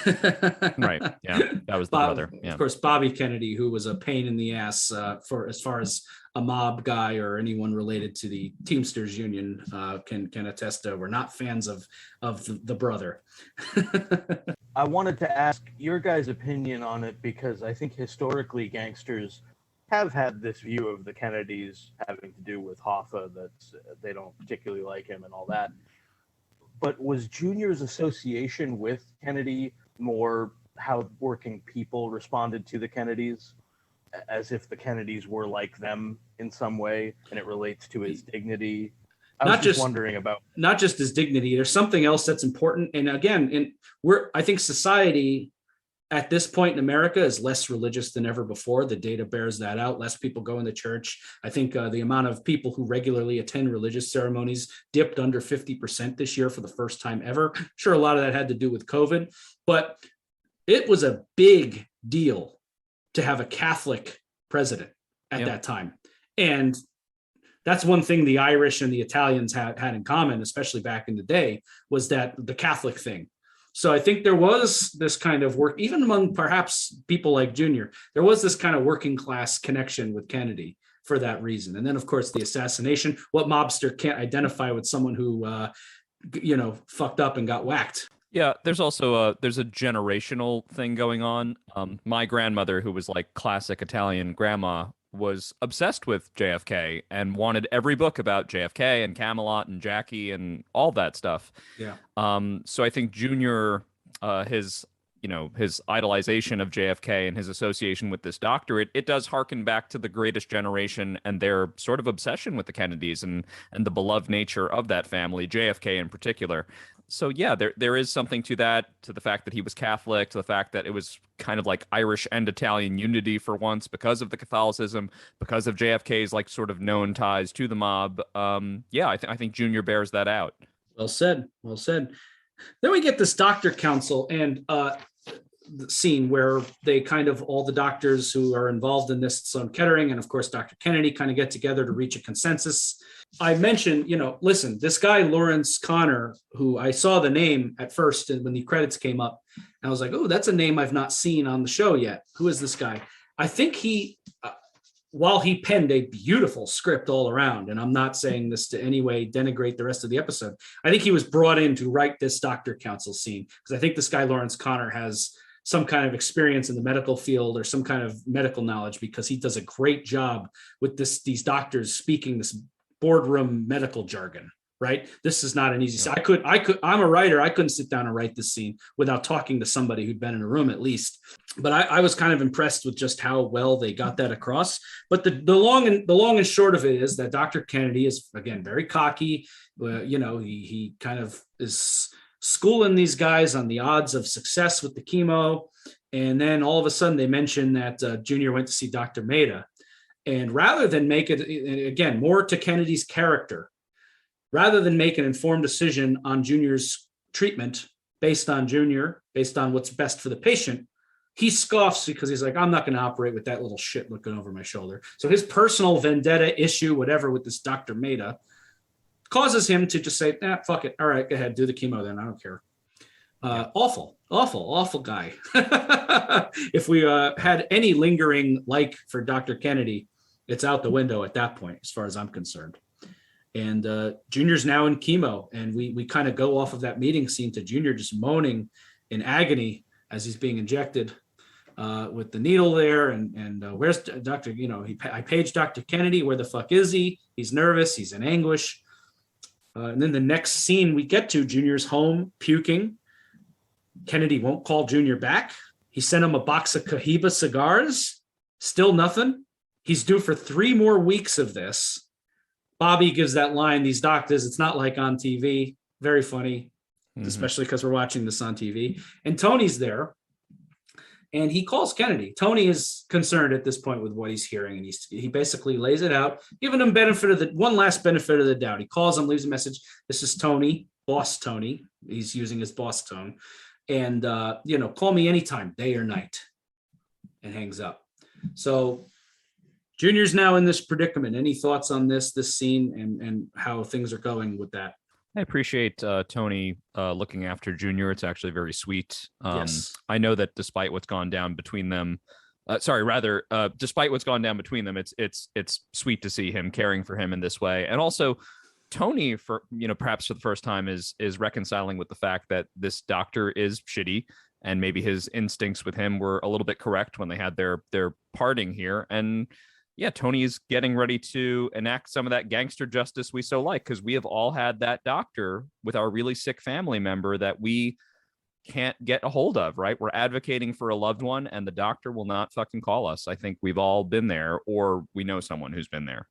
Right. Yeah, that was the brother. Yeah. Of course, Bobby Kennedy, who was a pain in the ass for as far as a mob guy or anyone related to the Teamsters Union can attest to. We're not fans of the brother. I wanted to ask your guys' opinion on it because I think historically gangsters have had this view of the Kennedys having to do with Hoffa, that they don't particularly like him and all that. But was Junior's association with Kennedy more how working people responded to the Kennedys, as if the Kennedys were like them in some way, and it relates to his dignity? I was just wondering about not just his dignity. There's something else that's important. And again, I think society at this point in America is less religious than ever before. The data bears that out. Less people go into church. I think the amount of people who regularly attend religious ceremonies dipped under 50% this year for the first time ever. Sure, a lot of that had to do with COVID, but it was a big deal to have a Catholic president at that time. And that's one thing the Irish and the Italians had in common, especially back in the day, was that the Catholic thing. So I think there was this kind of work, even among perhaps people like Junior, there was this kind of working class connection with Kennedy for that reason. And then, of course, the assassination. What mobster can't identify with someone who, fucked up and got whacked? Yeah, there's also there's a generational thing going on. My grandmother, who was like classic Italian grandma, was obsessed with JFK and wanted every book about JFK and Camelot and Jackie and all that stuff. Yeah. So I think Junior, his idolization of JFK and his association with this doctor, it does harken back to the Greatest Generation and their sort of obsession with the Kennedys and the beloved nature of that family, JFK in particular. So yeah, there is something to that, to the fact that he was Catholic, to the fact that it was kind of like Irish and Italian unity for once because of the Catholicism, because of JFK's like sort of known ties to the mob. I think Junior bears that out. Well said. Well said. Then we get this doctor council and the scene where they kind of, all the doctors who are involved in this, Sloan Kettering and of course Dr. Kennedy, kind of get together to reach a consensus. I mentioned, listen, this guy Lawrence Connor, who I saw the name at first when the credits came up, and I was like, oh, that's a name I've not seen on the show yet. Who is this guy? I think he, while he penned a beautiful script all around, and I'm not saying this to any way denigrate the rest of the episode, I think he was brought in to write this doctor council scene, because I think this guy Lawrence Connor has some kind of experience in the medical field or some kind of medical knowledge, because he does a great job with these doctors speaking this boardroom medical jargon, right? This is not an easy. I'm a writer. I couldn't sit down and write this scene without talking to somebody who'd been in a room at least. But I was kind of impressed with just how well they got that across. But the long and short of it is that Dr. Kennedy is, again, very cocky. He kind of is schooling these guys on the odds of success with the chemo. And then all of a sudden they mention that Junior went to see Dr. Maida. And rather than make it, again, more to Kennedy's character, rather than make an informed decision on Junior's treatment based on what's best for the patient, he scoffs because he's like, I'm not going to operate with that little shit looking over my shoulder. So his personal vendetta issue, whatever, with this Dr. Maida causes him to just say, fuck it. All right, go ahead, do the chemo then. I don't care. Awful guy. If we had any lingering like for Dr. Kennedy, it's out the window at that point, as far as I'm concerned. And Junior's now in chemo, and we kind of go off of that meeting scene to Junior just moaning in agony as he's being injected with the needle there. And where's Dr. I paged Dr. Kennedy. Where the fuck is he? He's nervous. He's in anguish. And then the next scene we get to, Junior's home puking. Kennedy won't call Junior back. He sent him a box of Cohiba cigars. Still nothing. He's due for 3 more weeks of this. Bobby gives that line, these doctors, it's not like on TV. Very funny, especially because we're watching this on TV. And Tony's there, and he calls Kennedy. Tony is concerned at this point with what he's hearing, and he basically lays it out, giving him one last benefit of the doubt. He calls him, leaves a message. This is Tony, boss Tony. He's using his boss tone. And, call me anytime, day or night, and hangs up. So Junior's now in this predicament. Any thoughts on this scene and how things are going with that? I appreciate Tony looking after Junior. It's actually very sweet. Yes. I know that despite what's gone down between them, despite what's gone down between them, it's sweet to see him caring for him in this way. And also Tony, for perhaps for the first time, is reconciling with the fact that this doctor is shitty, and maybe his instincts with him were a little bit correct when they had their parting here. And yeah, Tony is getting ready to enact some of that gangster justice we so like, because we have all had that doctor with our really sick family member that we can't get a hold of, right? We're advocating for a loved one, and the doctor will not fucking call us. I think we've all been there, or we know someone who's been there.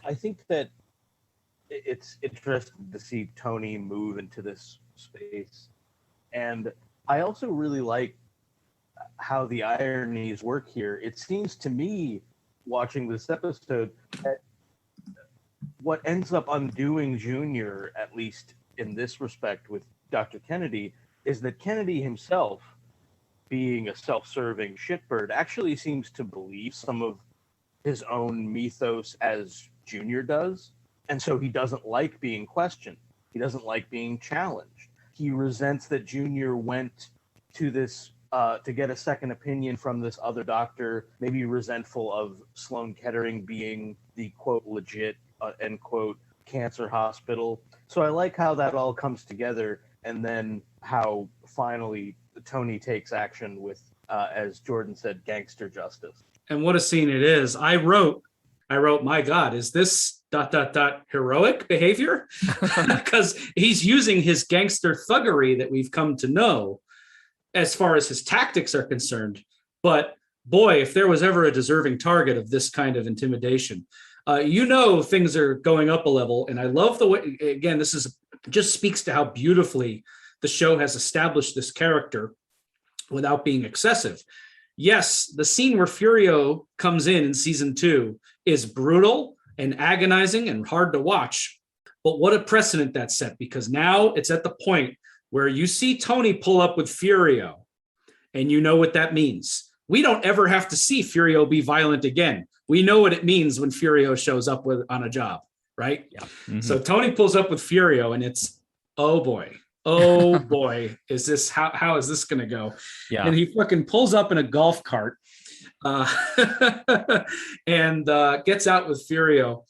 I think that it's interesting to see Tony move into this space. And I also really like how the ironies work here. It seems to me, watching this episode, that what ends up undoing Junior, at least in this respect with Dr. Kennedy, is that Kennedy himself, being a self-serving shitbird, actually seems to believe some of his own mythos as Junior does. And so he doesn't like being questioned. He doesn't like being challenged. He resents that Junior went to this to get a second opinion from this other doctor, maybe resentful of Sloan Kettering being the quote legit end quote cancer hospital. So I like how that all comes together, and then how finally Tony takes action with, as Jordan said, gangster justice. And what a scene it is. I wrote, my God, is this ... heroic behavior? Because he's using his gangster thuggery that we've come to know as far as his tactics are concerned. But boy, if there was ever a deserving target of this kind of intimidation, things are going up a level. And I love the way, again, this just speaks to how beautifully the show has established this character without being excessive. Yes, the scene where Furio comes in season 2 is brutal and agonizing and hard to watch. But what a precedent that set, because now it's at the point where you see Tony pull up with Furio, and you know what that means. We don't ever have to see Furio be violent again. We know what it means when Furio shows up on a job, right? Yeah. Mm-hmm. So Tony pulls up with Furio, and it's, oh boy, is this, how is this going to go? Yeah. And he fucking pulls up in a golf cart and gets out with Furio,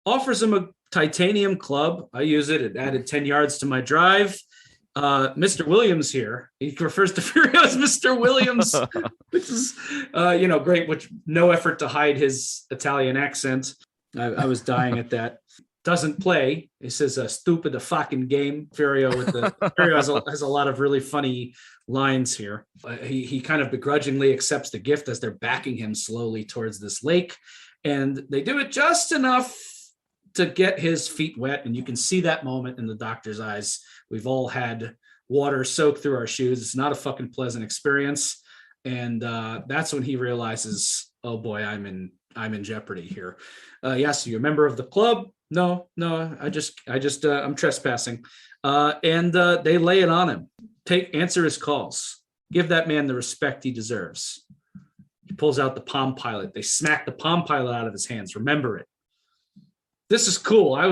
offers him a titanium club. I use it. It added 10 yards to my drive. Mr. Williams here. He refers to Furio as Mr. Williams, which is, great, which no effort to hide his Italian accent. I was dying at that. Doesn't play. He says, stupid, a fucking game. Furio has a lot of really funny lines here. He kind of begrudgingly accepts the gift as they're backing him slowly towards this lake. And they do it just enough to get his feet wet. And you can see that moment in the doctor's eyes. We've all had water soak through our shoes. It's not a fucking pleasant experience. And that's when he realizes, oh boy, I'm in jeopardy here. Yes, you're a member of the club. No, I'm trespassing. And they lay it on him. Answer his calls. Give that man the respect he deserves. He pulls out the Palm Pilot. They smack the Palm Pilot out of his hands. Remember it. This is cool. I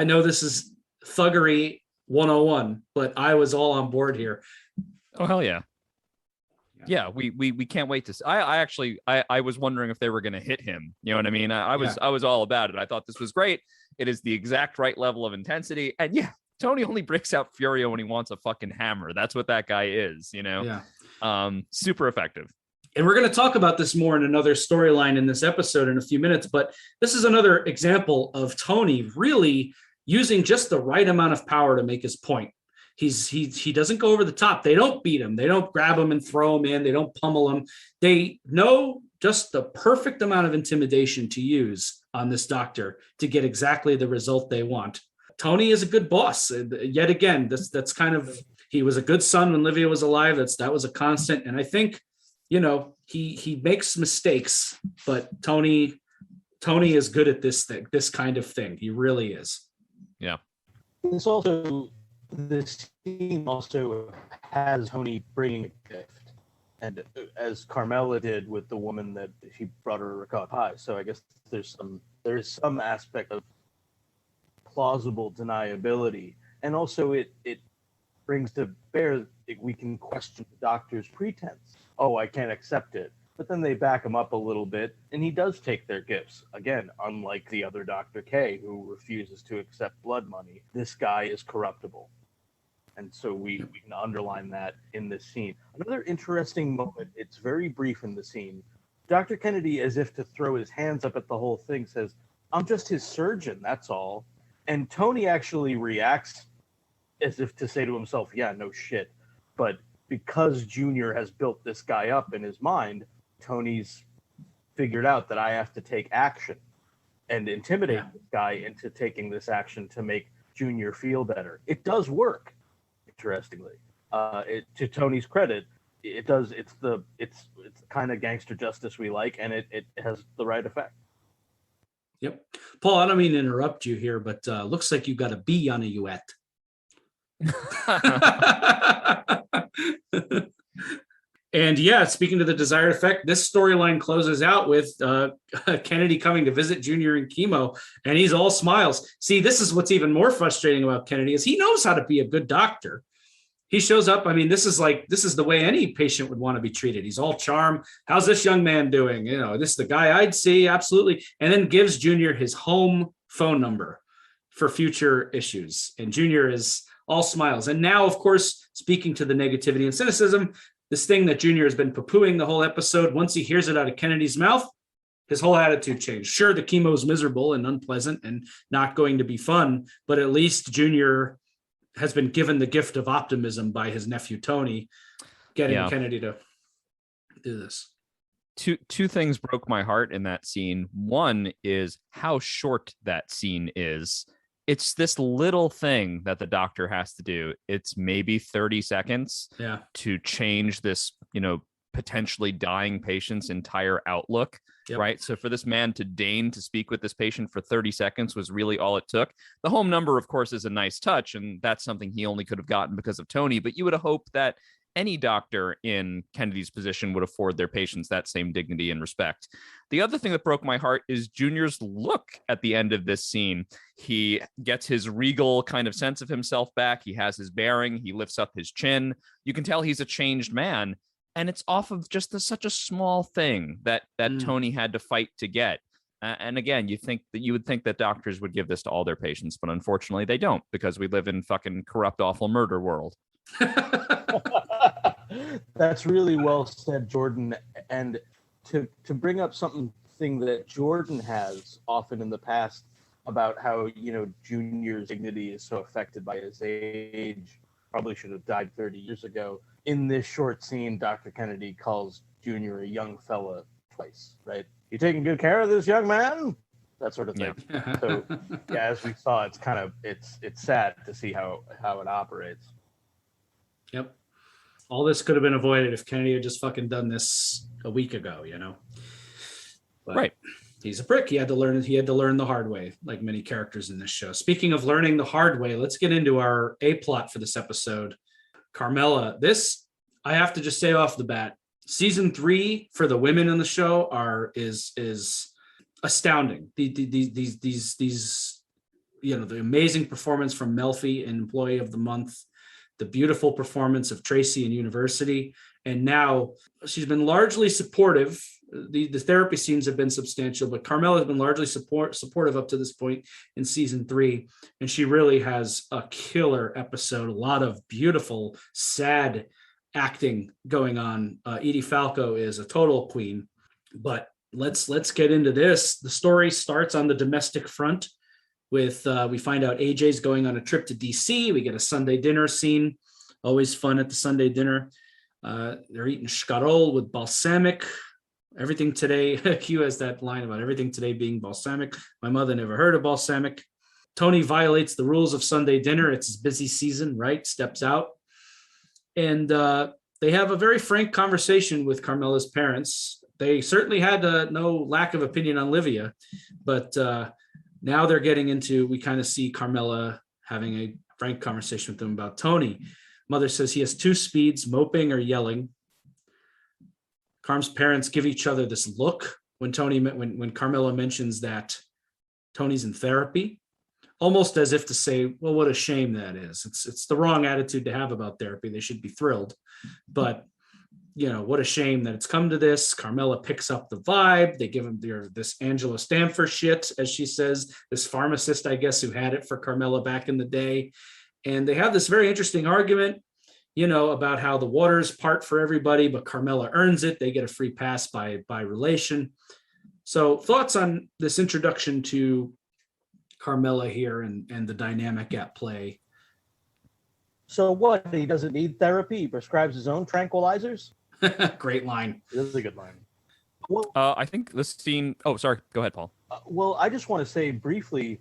know this is thuggery 101, but I was all on board here. Oh, hell yeah. Yeah, we can't wait to see. I actually I was wondering if they were going to hit him. You know what I mean? I was all about it. I thought this was great. It is the exact right level of intensity. And yeah, Tony only breaks out Furio when he wants a fucking hammer. That's what that guy is, you know? Yeah. Super effective. And we're going to talk about this more in another storyline in this episode in a few minutes, but this is another example of Tony really using just the right amount of power to make his point. He doesn't go over the top. They don't beat him. They don't grab him and throw him in. They don't pummel him. They know just the perfect amount of intimidation to use on this doctor to get exactly the result they want. Tony is a good boss. Yet again, that's kind of, he was a good son when Livia was alive. That was a constant. And I think, you know, he makes mistakes, but Tony is good at this kind of thing. He really is. Yeah. This team also has Tony bringing a gift, and as Carmela did with the woman that he brought her a ricotta pie. So I guess there's some aspect of plausible deniability, and also it brings to bear that we can question the doctor's pretense. Oh, I can't accept it. But then they back him up a little bit, and he does take their gifts. Again, unlike the other Dr. K, who refuses to accept blood money, this guy is corruptible. And so we can underline that in this scene. Another interesting moment, it's very brief in the scene. Dr. Kennedy, as if to throw his hands up at the whole thing, says, I'm just his surgeon, that's all. And Tony actually reacts as if to say to himself, yeah, no shit. But because Junior has built this guy up in his mind, Tony's figured out that I have to take action and intimidate this guy into taking this action to make Junior feel better. It does work, interestingly. To Tony's credit, it does. It's the kind of gangster justice we like, and it has the right effect. Yep. Paul, I don't mean to interrupt you here, but looks like you got a B on a Uet. And yeah, speaking to the desired effect, this storyline closes out with Kennedy coming to visit Junior in chemo, and he's all smiles. See, this is what's even more frustrating about Kennedy is he knows how to be a good doctor. He shows up. I mean, this is the way any patient would want to be treated. He's all charm. How's this young man doing? You know, this is the guy I'd see. Absolutely. And then gives Junior his home phone number for future issues. And Junior is all smiles. And now, of course, speaking to the negativity and cynicism, this thing that Junior has been poo-pooing the whole episode, once he hears it out of Kennedy's mouth, his whole attitude changed. Sure, the chemo is miserable and unpleasant and not going to be fun, but at least Junior has been given the gift of optimism by his nephew, Tony, getting Kennedy to do this. Two things broke my heart in that scene. One is how short that scene is. It's this little thing that the doctor has to do. It's maybe 30 seconds to change this, potentially dying patient's entire outlook. Yep. Right. So for this man to deign to speak with this patient for 30 seconds was really all it took. The home number, of course, is a nice touch, and that's something he only could have gotten because of Tony. But you would have hoped that any doctor in Kennedy's position would afford their patients that same dignity and respect. The other thing that broke my heart is Junior's look at the end of this scene. He gets his regal kind of sense of himself back. He has his bearing. He lifts up his chin. You can tell he's a changed man. And it's off of just such a small thing that Tony had to fight to get. And again, you would think that doctors would give this to all their patients, but unfortunately they don't, because we live in fucking corrupt, awful murder world. That's really well said, Jordan. And to bring up something that Jordan has often in the past about how, Junior's dignity is so affected by his age, probably should have died 30 years ago. In this short scene, Dr. Kennedy calls Junior a young fella twice, right? You taking good care of this young man? That sort of thing. Yeah. So, as we saw, it's sad to see how it operates. Yep. All this could have been avoided if Kennedy had just fucking done this a week ago, But right. He's a prick. He had to learn the hard way, like many characters in this show. Speaking of learning the hard way, let's get into our A plot for this episode. Carmela, this, I have to just say off the bat, season 3 for the women in the show is astounding. These the amazing performance from Melfi in Employee of the Month, the beautiful performance of Tracy in University, And now she's been largely supportive. The therapy scenes have been substantial, but Carmela has been largely supportive up to this point in season 3. And she really has a killer episode, a lot of beautiful, sad acting going on. Edie Falco is a total queen. But let's get into this. The story starts on the domestic front with we find out AJ's going on a trip to DC. We get a Sunday dinner scene. Always fun at the Sunday dinner. They're eating scarol with balsamic. Everything today, Q has that line about everything today being balsamic. My mother never heard of balsamic. Tony violates the rules of Sunday dinner. It's his busy season, right? Steps out. And they have a very frank conversation with Carmela's parents. They certainly had no lack of opinion on Livia, but now they're getting into, we kind of see Carmela having a frank conversation with them about Tony. Mother says he has 2 speeds, moping or yelling. Carm's parents give each other this look when Carmela mentions that Tony's in therapy, almost as if to say, well, what a shame that is. It's the wrong attitude to have about therapy. They should be thrilled. But, what a shame that it's come to this. Carmela picks up the vibe. They give him this Angela Stanford shit, as she says, this pharmacist, I guess, who had it for Carmela back in the day. And they have this very interesting argument, about how the waters part for everybody, but Carmela earns it. They get a free pass by relation. So thoughts on this introduction to Carmela here and the dynamic at play? So what? He doesn't need therapy. He prescribes his own tranquilizers. Great line. This is a good line. Well, I think this scene. Oh, sorry. Go ahead, Paul. Well, I just want to say briefly,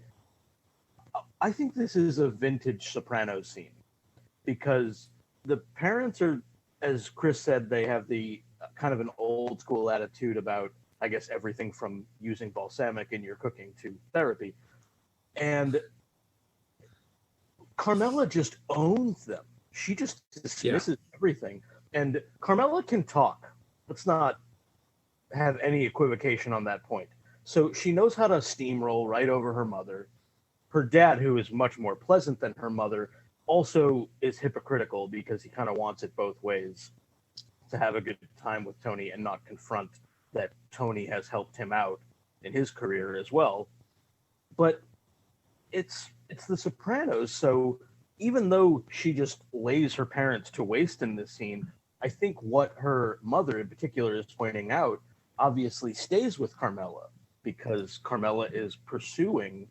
I think this is a vintage Sopranos scene because the parents are, as Chris said, they have the kind of an old school attitude about, I guess, everything from using balsamic in your cooking to therapy. And Carmela just owns them. She just dismisses everything. And Carmela can talk. Let's not have any equivocation on that point. So she knows how to steamroll right over her mother. Her dad, who is much more pleasant than her mother, also is hypocritical because he kind of wants it both ways, to have a good time with Tony and not confront that Tony has helped him out in his career as well. But it's The Sopranos, so even though she just lays her parents to waste in this scene, I think what her mother in particular is pointing out obviously stays with Carmela, because Carmela is pursuing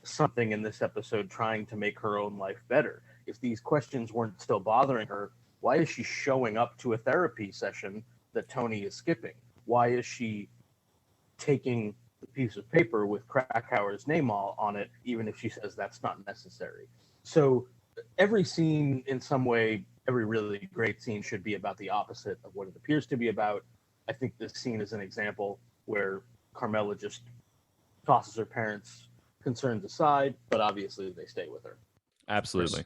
something in this episode, trying to make her own life better. If these questions weren't still bothering her, why is she showing up to a therapy session that Tony is skipping? Why is she taking the piece of paper with Krakauer's name on it, even if she says that's not necessary? So every scene, in some way, every really great scene should be about the opposite of what it appears to be about. I think this scene is an example where Carmela just tosses her parents' concerns aside, but obviously they stay with her. Absolutely.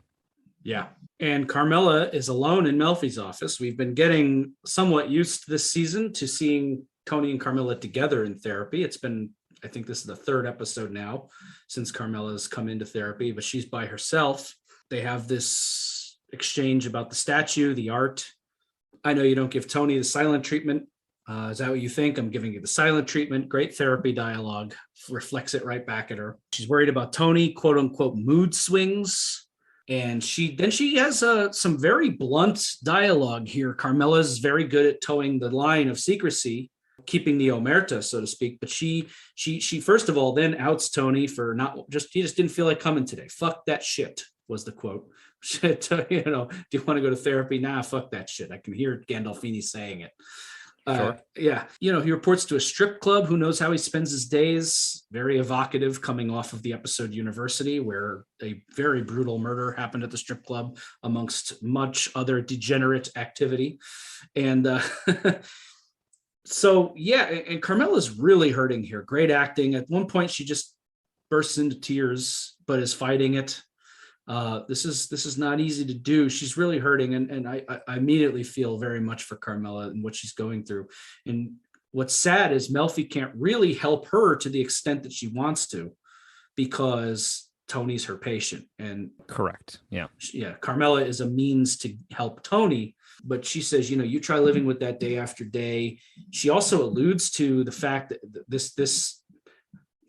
Yeah. And Carmela is alone in Melfi's office. We've been getting somewhat used this season to seeing Tony and Carmela together in therapy. It's been, I think this is the 3rd episode now since Carmela's come into therapy, but she's by herself. They have this exchange about the statue, the art. I know you don't give Tony the silent treatment. Is that what you think? I'm giving you the silent treatment. Great therapy dialogue. Reflects it right back at her. She's worried about Tony, quote unquote, mood swings. And she has some very blunt dialogue here. Carmela's very good at towing the line of secrecy, keeping the omerta, so to speak. But she first of all then outs Tony for he just didn't feel like coming today. Fuck that shit was the quote. Shit, do you want to go to therapy? Nah, fuck that shit. I can hear Gandolfini saying it. Sure. Yeah. He reports to a strip club. Who knows how he spends his days? Very evocative, coming off of the episode University, where a very brutal murder happened at the strip club amongst much other degenerate activity. And so, yeah, and Carmela's really hurting here. Great acting. At one point, she just bursts into tears, but is fighting it. This is not easy to do. She's really hurting, and I immediately feel very much for Carmela and what she's going through. And what's sad is Melfi can't really help her to the extent that she wants to, because Tony's her patient. And Correct. Yeah. Carmela is a means to help Tony, but she says, you try living with that day after day. She also alludes to the fact that this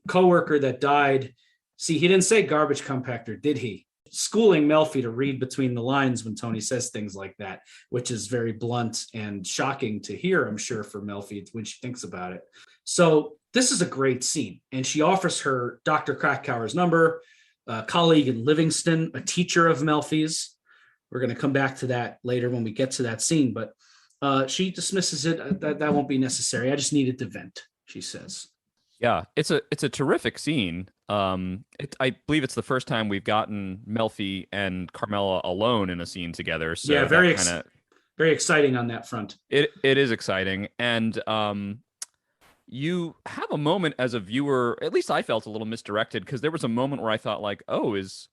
coworker that died, see, he didn't say garbage compactor, did he? Schooling Melfi to read between the lines when Tony says things like that, which is very blunt and shocking to hear, I'm sure, for Melfi when she thinks about it. So this is a great scene. And she offers her Dr. Krakauer's number, a colleague in Livingston, a teacher of Melfi's. We're going to come back to that later when we get to that scene, but she dismisses it. That won't be necessary. I just needed to vent, she says. Yeah, it's a terrific scene. I believe it's the first time we've gotten Melfi and Carmela alone in a scene together. So yeah, very exciting on that front. It is exciting, and you have a moment as a viewer. At least I felt a little misdirected because there was a moment where I thought, like, oh, is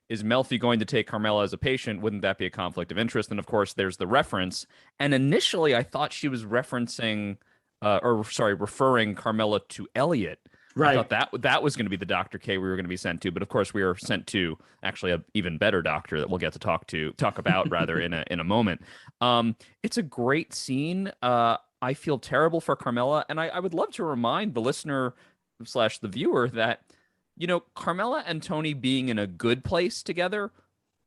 Melfi going to take Carmela as a patient? Wouldn't that be a conflict of interest? And of course, there's the reference. And initially, I thought she was referencing. Referring Carmela to Elliot. Right. I thought that was going to be the Dr. K we were going to be sent to, but of course we were sent to actually an even better doctor that we'll get to talk about rather in a moment. It's a great scene. I feel terrible for Carmela, and I would love to remind the listener / the viewer that Carmela and Tony being in a good place together,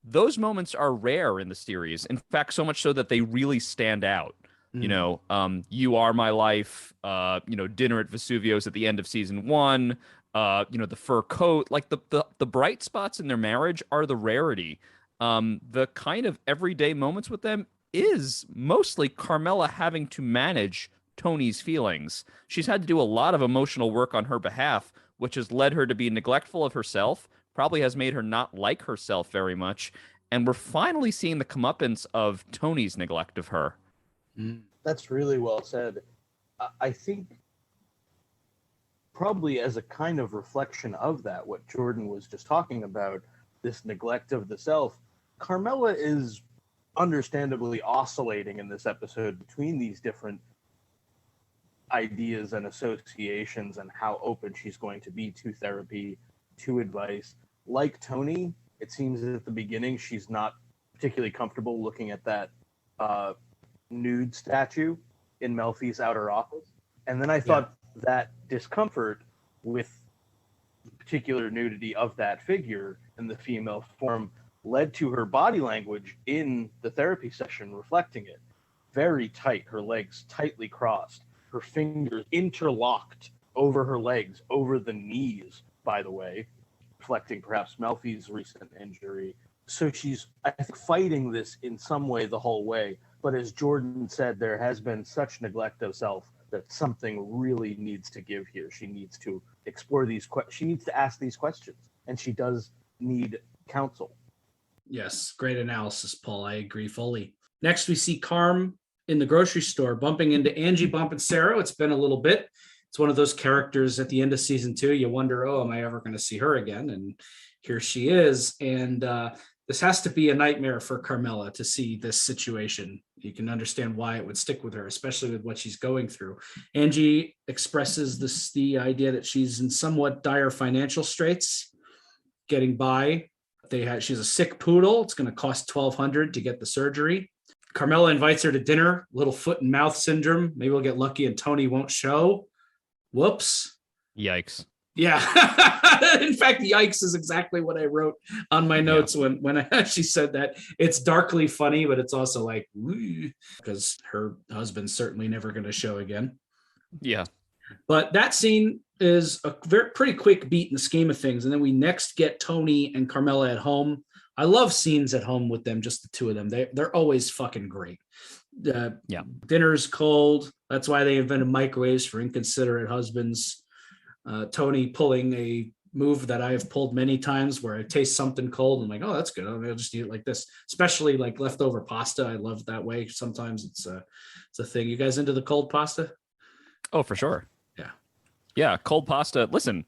those moments are rare in the series. In fact, so much so that they really stand out. You Are My Life, dinner at Vesuvio's at the end of season 1, the fur coat, like the bright spots in their marriage are the rarity. The kind of everyday moments with them is mostly Carmela having to manage Tony's feelings. She's had to do a lot of emotional work on her behalf, which has led her to be neglectful of herself, probably has made her not like herself very much. And we're finally seeing the comeuppance of Tony's neglect of her. That's really well said. I think probably as a kind of reflection of that, what Jordan was just talking about, this neglect of the self, Carmela is understandably oscillating in this episode between these different ideas and associations and how open she's going to be to therapy, to advice. Like Tony, it seems at the beginning she's not particularly comfortable looking at that nude statue in Melfi's outer office. And then I thought that discomfort with the particular nudity of that figure in the female form led to her body language in the therapy session reflecting it. Very tight, her legs tightly crossed, her fingers interlocked over her legs, over the knees, by the way, reflecting perhaps Melfi's recent injury. So she's, I think, fighting this in some way the whole way. But as Jordan said, there has been such neglect of self that something really needs to give here. She needs to explore these questions. She needs to ask these questions, and she does need counsel. Yes, great analysis, Paul. I agree fully. Next, we see Carm in the grocery store bumping into Angie Bompensero. It's been a little bit. It's one of those characters at the end of season 2. You wonder, am I ever going to see her again? And here she is. And this has to be a nightmare for Carmela to see this situation. You can understand why it would stick with her, especially with what she's going through. Angie expresses the idea that she's in somewhat dire financial straits, getting by. She's a sick poodle. It's going to cost $1,200 to get the surgery. Carmela invites her to dinner. Little foot and mouth syndrome. Maybe we'll get lucky and Tony won't show. Whoops. Yikes. Yeah. In fact, yikes is exactly what I wrote on my notes when she said that. It's darkly funny, but it's also like, because her husband's certainly never going to show again. Yeah. But that scene is a pretty quick beat in the scheme of things. And then we next get Tony and Carmela at home. I love scenes at home with them, just the two of them. They're always fucking great. Dinner's cold. That's why they invented microwaves for inconsiderate husbands. Tony pulling a move that I have pulled many times where I taste something cold and I'm like, oh, that's good. I'll just eat it like this, especially like leftover pasta. I love that way. Sometimes it's a thing. You guys into the cold pasta? Oh, for sure. Yeah. Cold pasta. Listen,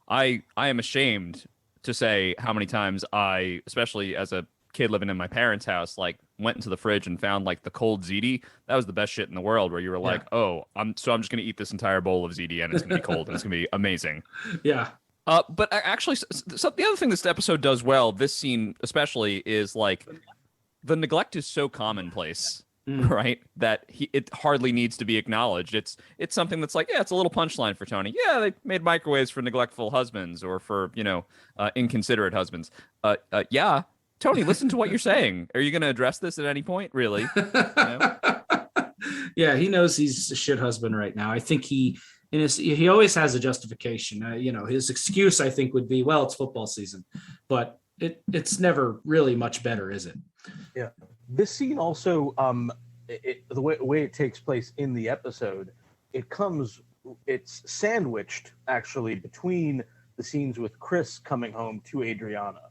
I am ashamed to say how many times I, especially as a kid living in my parents' house, like went into the fridge and found like the cold ziti. That was the best shit in the world, where you were like, I'm just going to eat this entire bowl of ziti and it's going to be cold and it's going to be amazing. Yeah. But actually, the other thing this episode does well, this scene especially, is like the neglect is so commonplace, right? That it hardly needs to be acknowledged. It's something that's like, yeah, it's a little punchline for Tony. Yeah, they made microwaves for neglectful husbands or for inconsiderate husbands. Yeah, Tony, listen to what you're saying. Are you going to address this at any point? Really? Yeah, he knows he's a shit husband right now. I think he always has a justification. His excuse, I think, would be, well, it's football season, but it's never really much better, is it? Yeah. This scene also, the way it takes place in the episode, it's sandwiched actually between the scenes with Chris coming home to Adriana.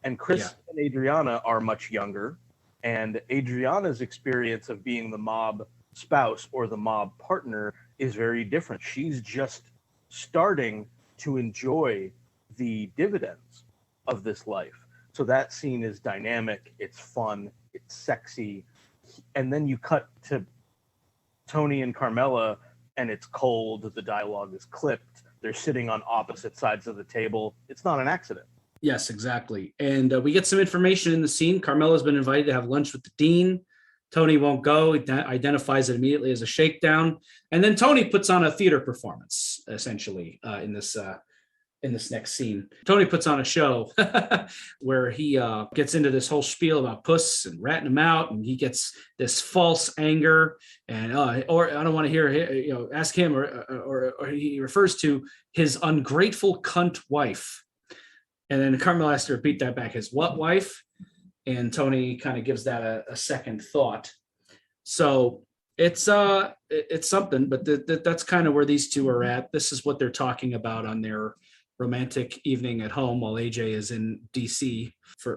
And Chris and Adriana are much younger, and Adriana's experience of being the mob spouse or the mob partner is very different. She's just starting to enjoy the dividends of this life. So that scene is dynamic, it's fun, it's sexy. And then you cut to Tony and Carmela, and it's cold, the dialogue is clipped, they're sitting on opposite sides of the table. It's not an accident. Yes, exactly. And we get some information in the scene. Carmela's been invited to have lunch with the dean. Tony won't go. He identifies it immediately as a shakedown. And then Tony puts on a theater performance, essentially, in this next scene. Tony puts on a show where he gets into this whole spiel about puss and ratting him out, and he gets this false anger, and or I don't want to hear, ask him, or he refers to his ungrateful cunt wife. And then Carmela has to repeat that back, his what wife? And Tony kind of gives that a second thought. So it's something, but that's kind of where these two are at. This is what they're talking about on their romantic evening at home while AJ is in DC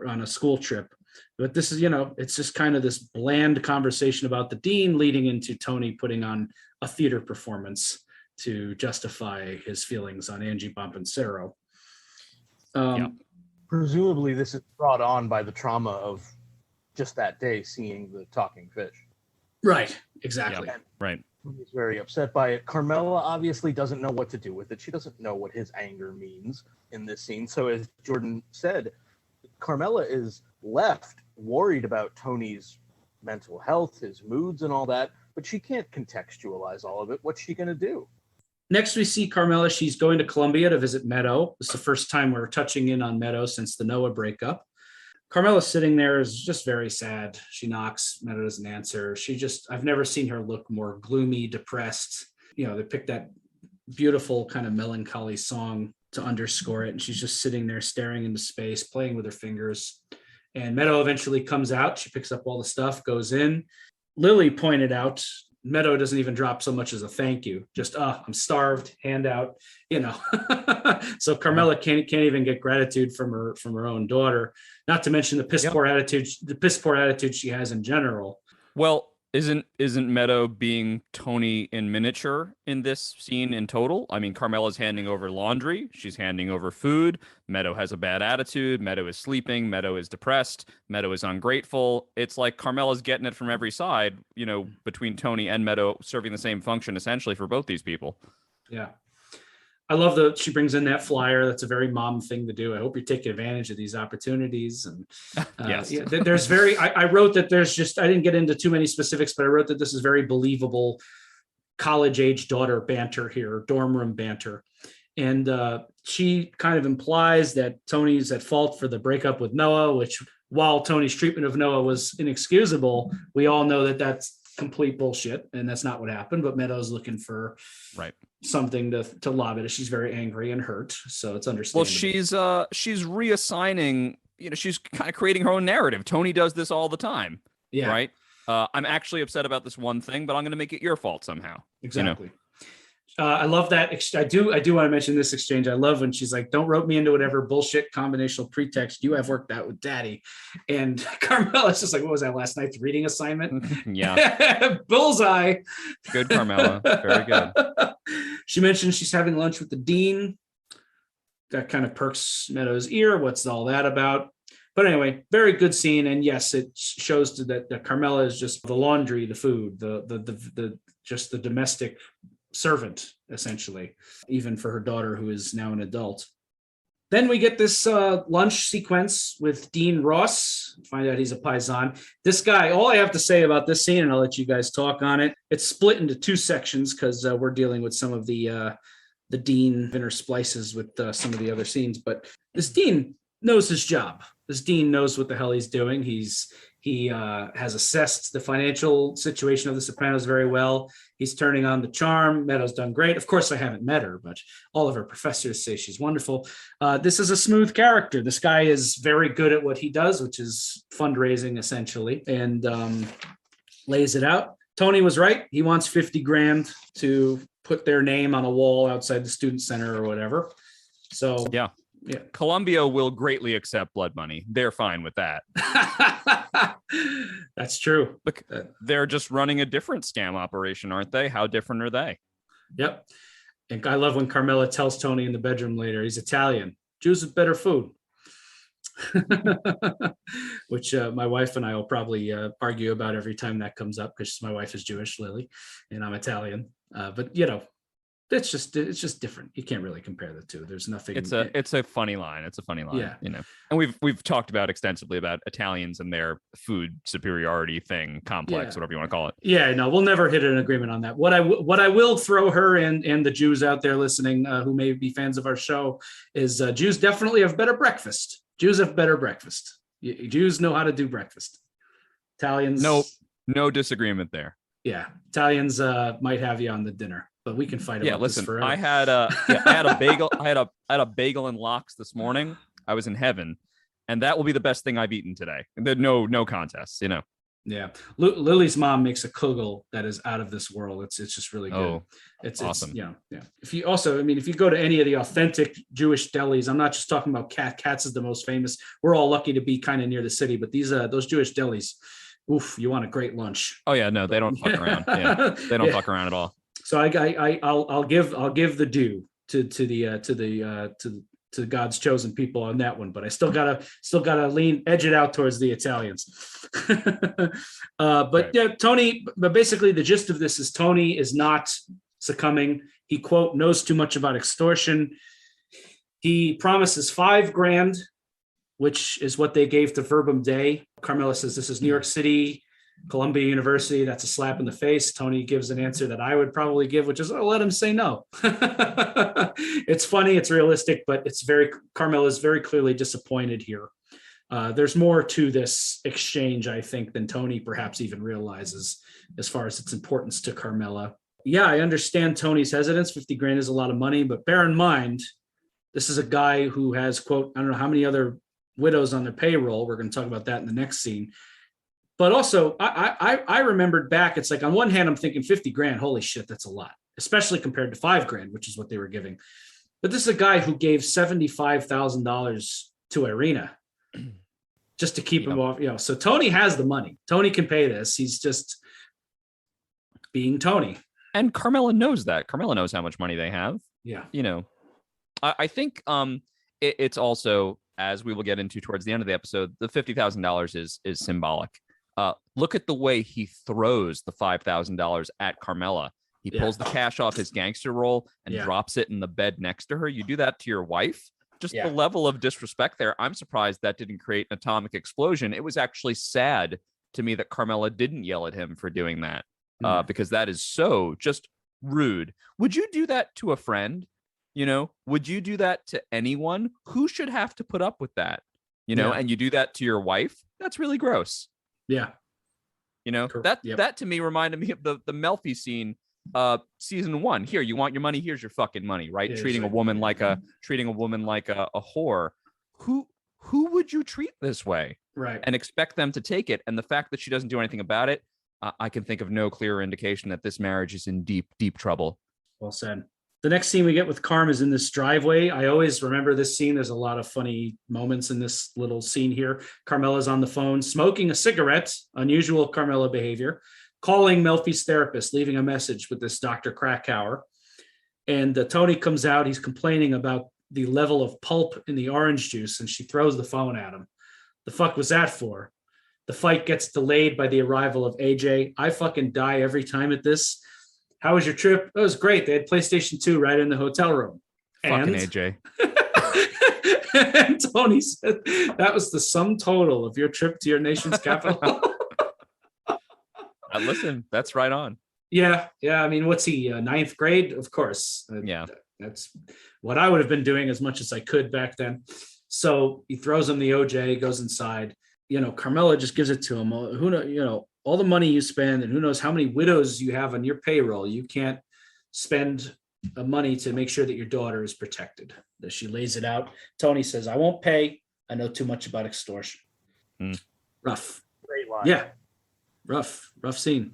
on a school trip. But this is, it's just kind of this bland conversation about the dean leading into Tony putting on a theater performance to justify his feelings on Angie Bompancero. Presumably this is brought on by the trauma of just that day seeing the talking fish. Right, exactly. Right. He's very upset by it. Carmela obviously doesn't know what to do with it. She doesn't know what his anger means in this scene. So as Jordan said, Carmela is left worried about Tony's mental health, his moods and all that, but she can't contextualize all of it. What's she going to do? Next, we see Carmela. She's going to Columbia to visit Meadow. It's the first time we're touching in on Meadow since the Noah breakup. Carmela sitting there is just very sad. She knocks. Meadow doesn't answer. I've never seen her look more gloomy, depressed. They picked that beautiful kind of melancholy song to underscore it. And she's just sitting there staring into space, playing with her fingers. And Meadow eventually comes out. She picks up all the stuff, goes in. Lily pointed out, Meadow doesn't even drop so much as a thank you. Just, I'm starved, hand out, So Carmela can't even get gratitude from her own daughter, not to mention the piss poor attitude she has in general. Well, isn't Meadow being Tony in miniature in this scene in total? I mean, Carmela's handing over laundry. She's handing over food. Meadow has a bad attitude. Meadow is sleeping. Meadow is depressed. Meadow is ungrateful. It's like Carmela's getting it from every side, between Tony and Meadow, serving the same function essentially for both these people. Yeah. I love she brings in that flyer. That's a very mom thing to do. I hope you're taking advantage of these opportunities. And yes. There's I wrote that I didn't get into too many specifics, but I wrote that this is very believable college age daughter banter here, dorm room banter. And she kind of implies that Tony's at fault for the breakup with Noah, which while Tony's treatment of Noah was inexcusable, we all know that that's complete bullshit, and that's not what happened. But Meadow's looking for something to lob at it. She's very angry and hurt, so it's understandable. Well, she's reassigning. She's kind of creating her own narrative. Tony does this all the time. Yeah. Right. I'm actually upset about this one thing, but I'm going to make it your fault somehow. Exactly. I love that. I do want to mention this exchange. I love when she's like, "Don't rope me into whatever bullshit combinational pretext you have worked out with Daddy." And Carmela's just like, "What was that, last night's reading assignment?" Yeah. Bullseye. Good, Carmela. Very good. She mentioned she's having lunch with the dean. That kind of perks Meadow's ear. What's all that about? But anyway, very good scene. And yes, it shows that Carmela is just the laundry, the food, the just the domestic servant, essentially, even for her daughter, who is now an adult. Then we get this lunch sequence with Dean Ross. Find out he's a paisan. This guy, all I have to say about this scene, and I'll let you guys talk on it, it's split into two sections because we're dealing with some of the Dean inner splices with some of the other scenes. But this Dean knows his job. This Dean knows what the hell he's doing. He has assessed the financial situation of the Sopranos very well. He's turning on the charm. Meadow's done great. Of course, I haven't met her, but all of her professors say she's wonderful. This is a smooth character. This guy is very good at what he does, which is fundraising essentially, and lays it out. Tony was right. He wants 50 grand to put their name on a wall outside the student center or whatever. So yeah. Columbia will greatly accept blood money. They're fine with that. That's true. Look, they're just running a different scam operation, aren't they? How different are they? Yep. And I love when Carmela tells Tony in the bedroom later, he's Italian. Jews with better food. Which my wife and I will probably argue about every time that comes up because my wife is Jewish, Lily, and I'm Italian. But it's just different. You can't really compare the two. There's nothing. It's a funny line. It's a funny line. Yeah. And we've talked about extensively about Italians and their food superiority thing, complex, whatever you want to call it. Yeah, no, we'll never hit an agreement on that. What I will throw her and the Jews out there listening who may be fans of our show is Jews definitely have better breakfast. Jews have better breakfast. Jews know how to do breakfast. Italians. No disagreement there. Yeah, Italians might have you on the dinner. But we can fight about this forever. I had a bagel. I had a bagel and lox this morning. I was in heaven, and that will be the best thing I've eaten today. No contest. Yeah, Lily's mom makes a kugel that is out of this world. It's just really good. Oh, it's awesome. Yeah. If you go to any of the authentic Jewish delis, I'm not just talking about Katz is the most famous. We're all lucky to be kind of near the city, but those Jewish delis, oof, you want a great lunch. Oh yeah, no, they don't fuck around. Yeah, they don't fuck around at all. So I'll give the due to God's chosen people on that one, but I still gotta edge it out towards the Italians. But right. Yeah, Tony. But basically, the gist of this is Tony is not succumbing. He quote knows too much about extortion. He promises $5,000, which is what they gave to Verbum Day. Carmela says this is New York City. Columbia University, that's a slap in the face. Tony gives an answer that I would probably give, which is, I'll let him say no. It's funny, it's realistic, but Carmela is very clearly disappointed here. There's more to this exchange, I think, than Tony perhaps even realizes as far as its importance to Carmela. Yeah, I understand Tony's hesitance. 50 grand is a lot of money, but bear in mind, this is a guy who has, quote, I don't know how many other widows on their payroll. We're going to talk about that in the next scene. But also, I remembered back, it's like on one hand, I'm thinking 50 grand, holy shit, that's a lot, especially compared to $5,000, which is what they were giving. But this is a guy who gave $75,000 to Irina just to keep him off. So Tony has the money. Tony can pay this. He's just being Tony. And Carmela knows that. Carmela knows how much money they have. Yeah. I think it's also, as we will get into towards the end of the episode, the $50,000 is symbolic. Look at the way he throws the $5,000 at Carmela. He pulls the cash off his gangster roll and drops it in the bed next to her. You do that to your wife? Just the level of disrespect there. I'm surprised that didn't create an atomic explosion. It was actually sad to me that Carmela didn't yell at him for doing that, because that is so just rude. Would you do that to a friend? Would you do that to anyone? Who should have to put up with that? And you do that to your wife? That's really gross. Yeah. That to me reminded me of the Melfi scene, season 1. Here, you want your money? Here's your fucking money, right? Treating a woman like a whore. Who would you treat this way? Right. And expect them to take it. And the fact that she doesn't do anything about it, I can think of no clearer indication that this marriage is in deep, deep trouble. Well said. The next scene we get with Carm is in this driveway. I always remember this scene. There's a lot of funny moments in this little scene here. Carmela's on the phone, smoking a cigarette, unusual Carmela behavior, calling Melfi's therapist, leaving a message with this Dr. Krakauer. And Tony comes out. He's complaining about the level of pulp in the orange juice, and she throws the phone at him. The fuck was that for? The fight gets delayed by the arrival of AJ. I fucking die every time at this. How was your trip? It was great. They had PlayStation 2 right in the hotel room. Fucking AJ. And Tony said, that was the sum total of your trip to your nation's capital. Listen, that's right on. Yeah. I mean, what's he, ninth grade? Of course. Yeah. That's what I would have been doing as much as I could back then. So he throws him the OJ, goes inside. Carmela just gives it to him. Who know, all the money you spend, and who knows how many widows you have on your payroll. You can't spend money to make sure that your daughter is protected. That she lays it out. Tony says, I won't pay. I know too much about extortion. Rough. Great line. Yeah. Rough scene.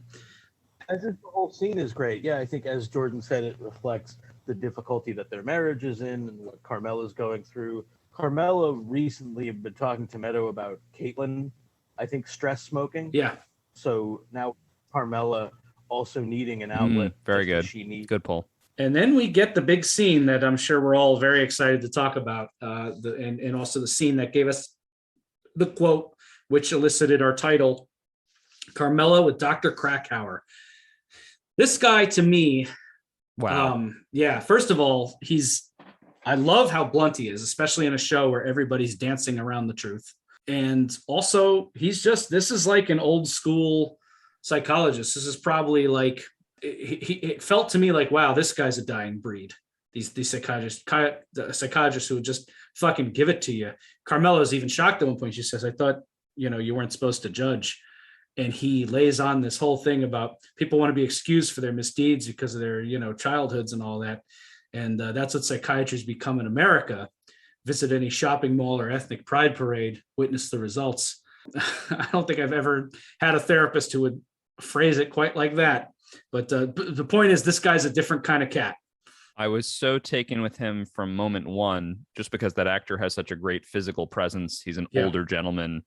I think the whole scene is great. Yeah, I think as Jordan said, it reflects the difficulty that their marriage is in and what Carmela's going through. Carmela recently had been talking to Meadow about Caitlin, I think, stress smoking. Yeah. So now Carmela also needing an outlet. Very good. She needs. Good pull. And then we get the big scene that I'm sure we're all very excited to talk about, and also the scene that gave us the quote, which elicited our title, Carmela with Dr. Krakauer. This guy, to me, wow. First of all, I love how blunt he is, especially in a show where everybody's dancing around the truth. And also, this is like an old school psychologist. This is probably like, it felt to me like, wow, this guy's a dying breed. These psychiatrists who would just fucking give it to you. Carmela's even shocked at one point. She says, I thought, you weren't supposed to judge. And he lays on this whole thing about people want to be excused for their misdeeds because of their, childhoods and all that. And that's what psychiatry's become in America. Visit any shopping mall or ethnic pride parade, witness the results. I don't think I've ever had a therapist who would phrase it quite like that. But the point is, this guy's a different kind of cat. I was so taken with him from moment one, just because that actor has such a great physical presence. He's an older gentleman.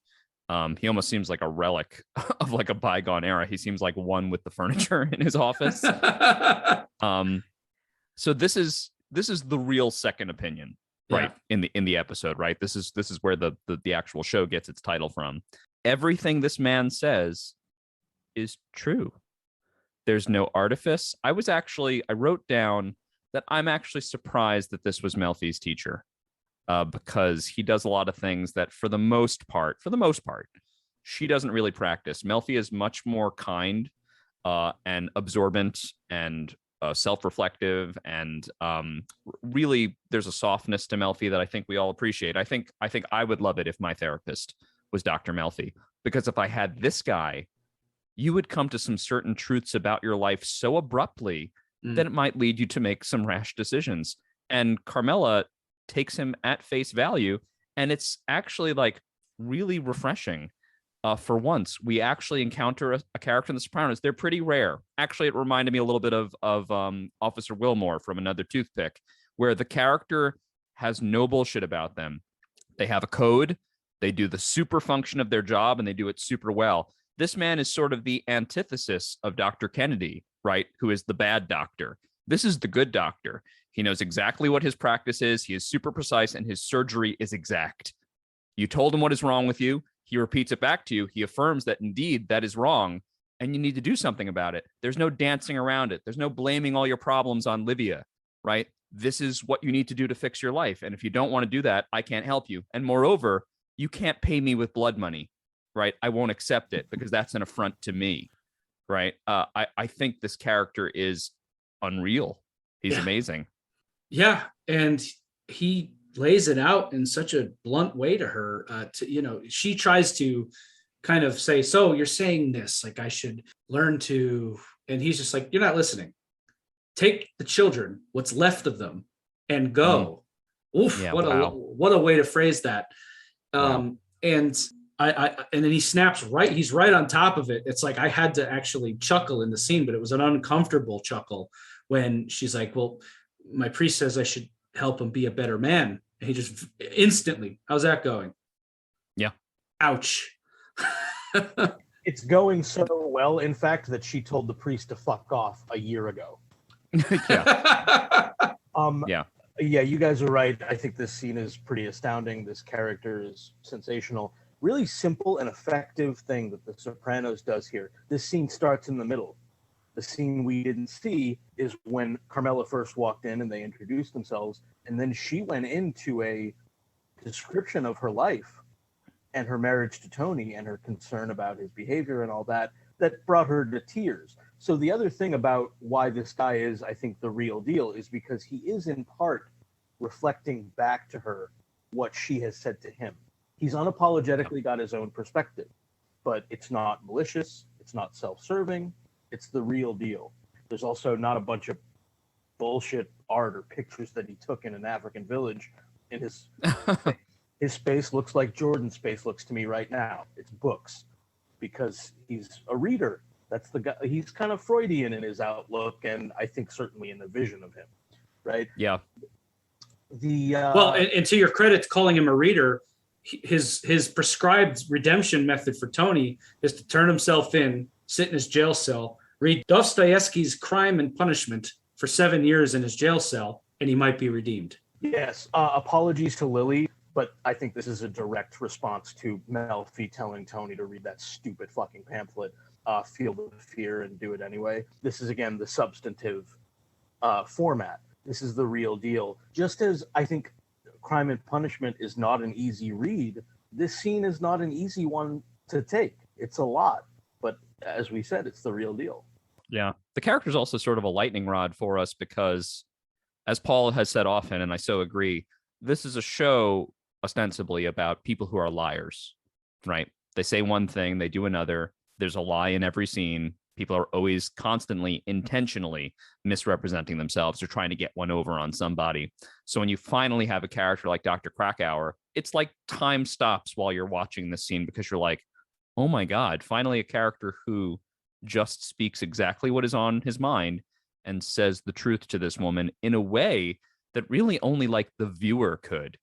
He almost seems like a relic of like a bygone era. He seems like one with the furniture in his office. So this is the real second opinion, right? In the episode, right? This is where the actual show gets its title from. Everything this man says is true. There's no artifice. I wrote down that I'm actually surprised that this was Melfi's teacher. Because he does a lot of things that for the most part, she doesn't really practice. Melfi is much more kind and absorbent and self-reflective, and really there's a softness to Melfi that I think we all appreciate. I think I would love it if my therapist was Dr. Melfi, because if I had this guy, you would come to some certain truths about your life so abruptly that it might lead you to make some rash decisions. And Carmela takes him at face value, and it's actually like really refreshing. For once, we actually encounter a character in The Sopranos. They're pretty rare. Actually, it reminded me a little bit of Officer Wilmore from Another Toothpick, where the character has no bullshit about them. They have a code, they do the super function of their job, and they do it super well. This man is sort of the antithesis of Dr. Kennedy, right? Who is the bad doctor. This is the good doctor. He knows exactly what his practice is. He is super precise, and his surgery is exact. You told him what is wrong with you. He repeats it back to you. He affirms that indeed that is wrong, and you need to do something about it. There's no dancing around it. There's no blaming all your problems on Livia, right? This is what you need to do to fix your life. And if you don't want to do that, I can't help you. And moreover, you can't pay me with blood money, right? I won't accept it because that's an affront to me, right? I think this character is unreal. He's amazing. Yeah, and he lays it out in such a blunt way to her. She tries to kind of say, so you're saying this, like I should learn to, and he's just like, you're not listening. Take the children, what's left of them, and go. Oof, what a way to phrase that. And then he snaps right. He's right on top of it. It's like I had to actually chuckle in the scene, but it was an uncomfortable chuckle when she's like, well, my priest says I should help him be a better man. And he just instantly, how's that going? Yeah. Ouch. It's going so well, in fact, that she told the priest to fuck off a year ago. Yeah, you guys are right. I think this scene is pretty astounding. This character is sensational. Really simple and effective thing that The Sopranos does here. This scene starts in the middle. The scene we didn't see is when Carmela first walked in and they introduced themselves, and then she went into a description of her life and her marriage to Tony and her concern about his behavior and all that brought her to tears. So the other thing about why this guy is, I think, the real deal is because he is in part reflecting back to her what she has said to him. He's unapologetically got his own perspective, but it's not malicious, it's not self-serving, it's the real deal. There's also not a bunch of bullshit art or pictures that he took in an African village in his space looks like Jordan's space looks to me right now. It's books, because he's a reader. That's the guy. He's kind of Freudian in his outlook, and I think certainly in the vision of him, right? Yeah. Well, and to your credit, calling him a reader, his prescribed redemption method for Tony is to turn himself in, sit in his jail cell, read Dostoevsky's Crime and Punishment for 7 years in his jail cell, and he might be redeemed. Yes. Apologies to Lily, but I think this is a direct response to Melfi telling Tony to read that stupid fucking pamphlet, Field of Fear, and do it anyway. This is, again, the substantive format. This is the real deal. Just as I think Crime and Punishment is not an easy read, this scene is not an easy one to take. It's a lot, but as we said, it's the real deal. Yeah. The character's also sort of a lightning rod for us because, as Paul has said often, and I so agree, this is a show ostensibly about people who are liars, right? They say one thing, they do another. There's a lie in every scene. People are always constantly, intentionally misrepresenting themselves or trying to get one over on somebody. So when you finally have a character like Dr. Krakauer, it's like time stops while you're watching this scene because you're like, oh my God, finally a character who just speaks exactly what is on his mind and says the truth to this woman in a way that really only like the viewer could,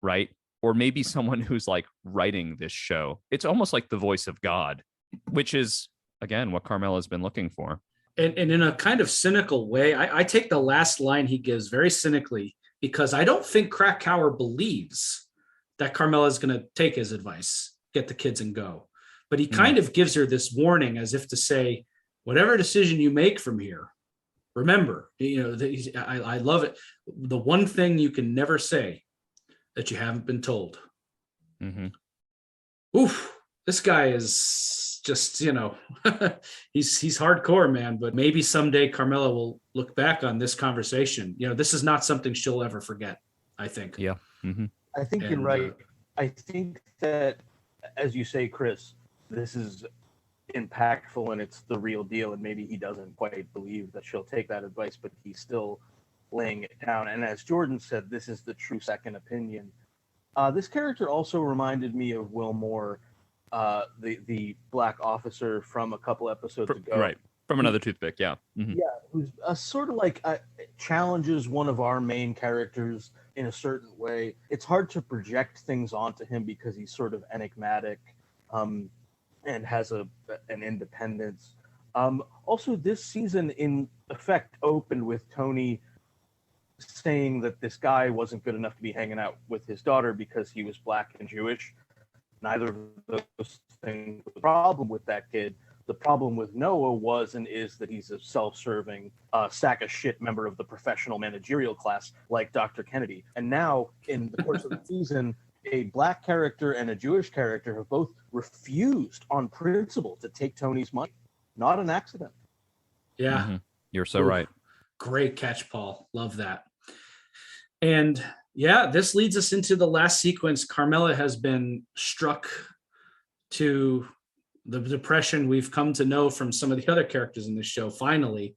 right? Or maybe someone who's like writing this show. It's almost like the voice of God, which is, again, what Carmela has been looking for. And in a kind of cynical way, I take the last line he gives very cynically, because I don't think Krakauer believes that Carmela is going to take his advice, get the kids and go. But he kind of gives her this warning as if to say, whatever decision you make from here, remember, I love it. The one thing you can never say that you haven't been told. Mm-hmm. Oof, this guy is just, he's hardcore, man. But maybe someday Carmela will look back on this conversation. This is not something she'll ever forget, I think. Yeah. Mm-hmm. I think you're right. I think that, as you say, Chris, this is impactful and it's the real deal, and maybe he doesn't quite believe that she'll take that advice, but he's still laying it down. And as Jordan said, this is the true second opinion. This character also reminded me of Wilmore, the black officer from a couple episodes ago. Right, from Another Toothpick, yeah. Mm-hmm. Yeah, who's sort of like challenges one of our main characters in a certain way. It's hard to project things onto him because he's sort of enigmatic, and has an independence. Also, this season, in effect, opened with Tony saying that this guy wasn't good enough to be hanging out with his daughter because he was black and Jewish. Neither of those things was the problem with that kid. The problem with Noah was and is that he's a self-serving sack of shit member of the professional managerial class like Dr. Kennedy. And now, in the course of the season, a black character and a Jewish character have both refused on principle to take Tony's money. Not an accident. Yeah. Mm-hmm. You're so right. Great catch, Paul. Love that. And yeah, this leads us into the last sequence. Carmela has been struck to the depression we've come to know from some of the other characters in this show. Finally,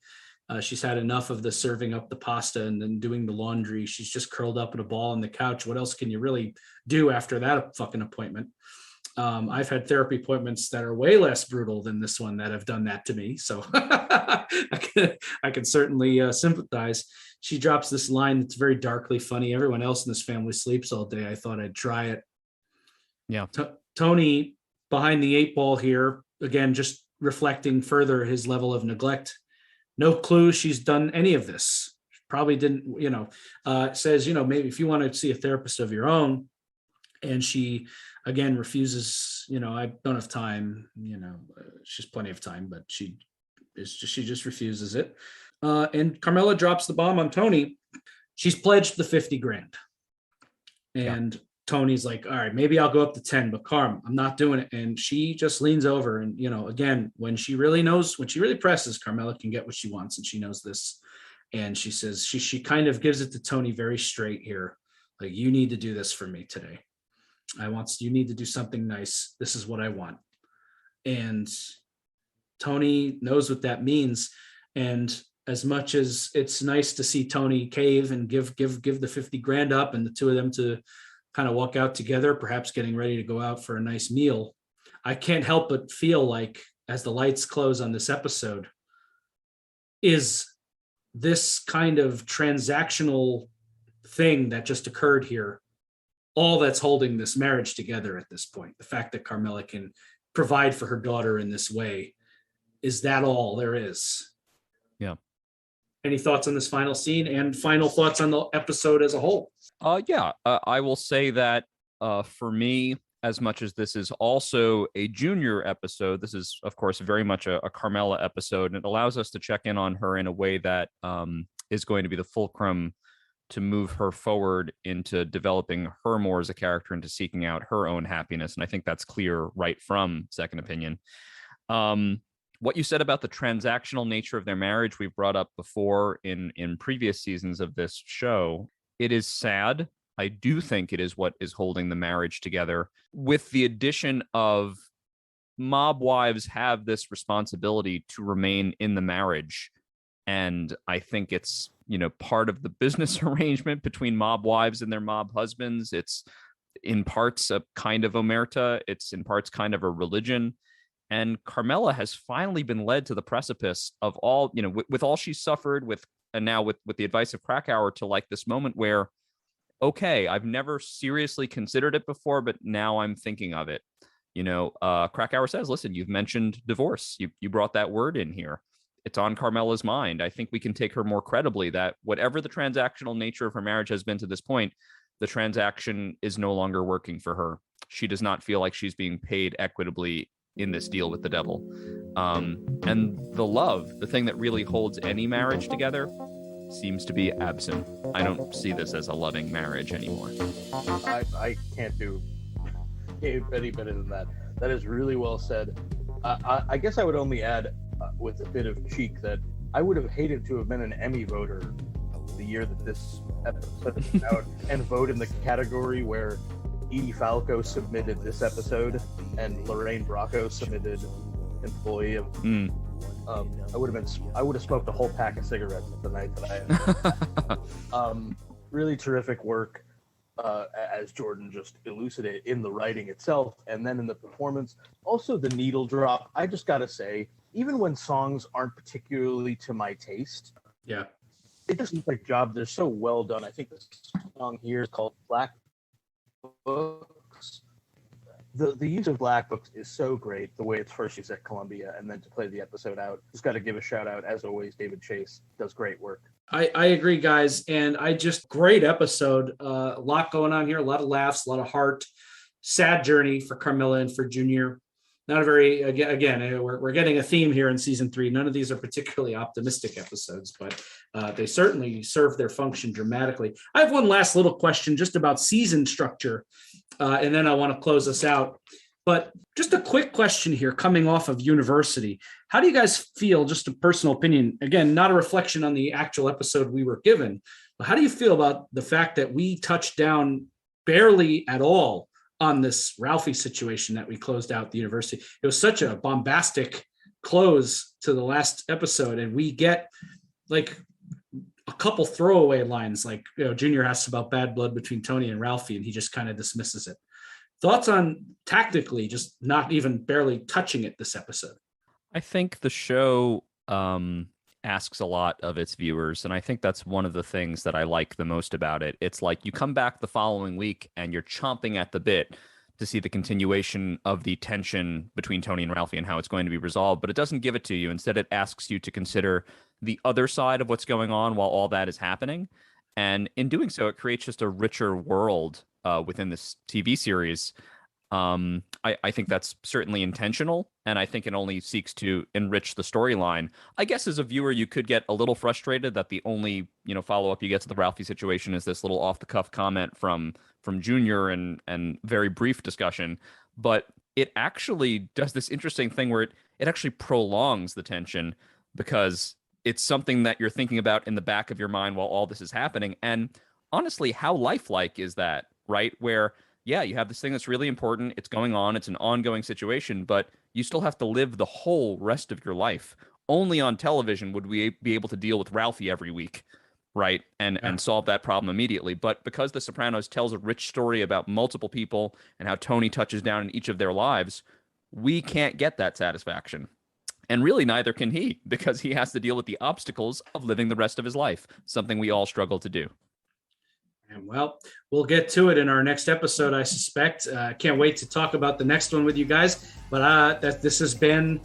she's had enough of the serving up the pasta and then doing the laundry. She's just curled up in a ball on the couch. What else can you really do after that fucking appointment? I've had therapy appointments that are way less brutal than this one that have done that to me. So I can certainly sympathize. She drops this line that's very darkly funny. Everyone else in this family sleeps all day. I thought I'd try it. Yeah. Tony behind the eight ball here, again, just reflecting further his level of neglect. No clue she's done any of this. Probably didn't, says, maybe if you want to see a therapist of your own. And she, again, refuses, I don't have time, she's plenty of time, but she just refuses it. And Carmela drops the bomb on Tony. She's pledged the $50,000. And Tony's like, all right, maybe I'll go up to 10, but Carm, I'm not doing it. And she just leans over and, again, when she really presses, Carmela can get what she wants. And she knows this. And she says, she kind of gives it to Tony very straight here. Like, you need to do this for me today. You need to do something nice. This is what I want. And Tony knows what that means. And as much as it's nice to see Tony cave and give the 50 grand up and the two of them to kind of walk out together, perhaps getting ready to go out for a nice meal, I can't help but feel like, as the lights close on this episode, is this kind of transactional thing that just occurred here all that's holding this marriage together at this point? The fact that Carmela can provide for her daughter in this way, is that all there is? Yeah. Any thoughts on this final scene and final thoughts on the episode as a whole? I will say that for me, as much as this is also a Junior episode, this is, of course, very much a Carmela episode, and it allows us to check in on her in a way that is going to be the fulcrum to move her forward into developing her more as a character, into seeking out her own happiness. And I think that's clear right from Second Opinion. What you said about the transactional nature of their marriage, we've brought up before in previous seasons of this show. It is sad. I do think it is what is holding the marriage together, with the addition of mob wives have this responsibility to remain in the marriage. And I think it's, part of the business arrangement between mob wives and their mob husbands. It's in parts a kind of omerta. It's in parts kind of a religion. And Carmela has finally been led to the precipice of all, with all she's suffered and now with the advice of Krakauer, to like this moment where, okay, I've never seriously considered it before, but now I'm thinking of it. Krakauer says, listen, you've mentioned divorce. You brought that word in here. It's on Carmela's mind. I think we can take her more credibly that whatever the transactional nature of her marriage has been to this point, the transaction is no longer working for her. She does not feel like she's being paid equitably in this deal with the devil. And the love, the thing that really holds any marriage together, seems to be absent. I don't see this as a loving marriage anymore. I can't do any better than that. That is really well said. I guess I would only add, with a bit of cheek, that I would have hated to have been an Emmy voter the year that this episode is out and vote in the category where Edie Falco submitted this episode and Lorraine Bracco submitted employee of. I would have smoked a whole pack of cigarettes the night that I had. Really terrific work, as Jordan just elucidated, in the writing itself, and then in the performance. Also, the needle drop. I just gotta say, even when songs aren't particularly to my taste, it just looks like job. They're so well done. I think this song here is called Black Books. The use of Black Books is so great, the way it's first used at Columbia and then to play the episode out. Just got to give a shout out, as always, David Chase does great work. I agree, guys. And great episode. A lot going on here, a lot of laughs, a lot of heart. Sad journey for Carmela and for Junior. Not a very, again, we're getting a theme here in season 3. None of these are particularly optimistic episodes, but they certainly serve their function dramatically. I have one last little question just about season structure, and then I want to close us out. But just a quick question here, coming off of University. How do you guys feel, just a personal opinion, again, not a reflection on the actual episode we were given, but how do you feel about the fact that we touched down barely at all on this Ralphie situation that we closed out the University? It was such a bombastic close to the last episode, and we get like a couple throwaway lines, like, Junior asks about bad blood between Tony and Ralphie, and he just kind of dismisses it. Thoughts on tactically just not even barely touching it this episode? I think the show asks a lot of its viewers, and I think that's one of the things that I like the most about it. It's like you come back the following week and you're chomping at the bit to see the continuation of the tension between Tony and Ralphie and how it's going to be resolved, but it doesn't give it to you. Instead, it asks you to consider the other side of what's going on while all that is happening. And in doing so, it creates just a richer world within this TV series. I think that's certainly intentional, and I think it only seeks to enrich the storyline. I guess as a viewer, you could get a little frustrated that the only follow up you get to the Ralphie situation is this little off the cuff comment from Junior and very brief discussion. But it actually does this interesting thing where it actually prolongs the tension because it's something that you're thinking about in the back of your mind while all this is happening. And honestly, how lifelike is that, right? Where yeah, you have this thing that's really important. It's going on. It's an ongoing situation, but you still have to live the whole rest of your life. Only on television would we be able to deal with Ralphie every week, right? And solve that problem immediately. But because The Sopranos tells a rich story about multiple people and how Tony touches down in each of their lives, we can't get that satisfaction. And really, neither can he, because he has to deal with the obstacles of living the rest of his life, something we all struggle to do. And well, we'll get to it in our next episode, I suspect. I can't wait to talk about the next one with you guys. But this has been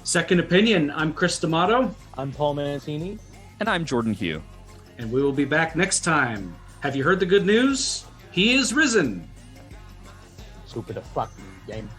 Second Opinion. I'm Chris D'Amato. I'm Paul Mancini. And I'm Jordan Hugh. And we will be back next time. Have you heard the good news? He is risen. Super the fucking game.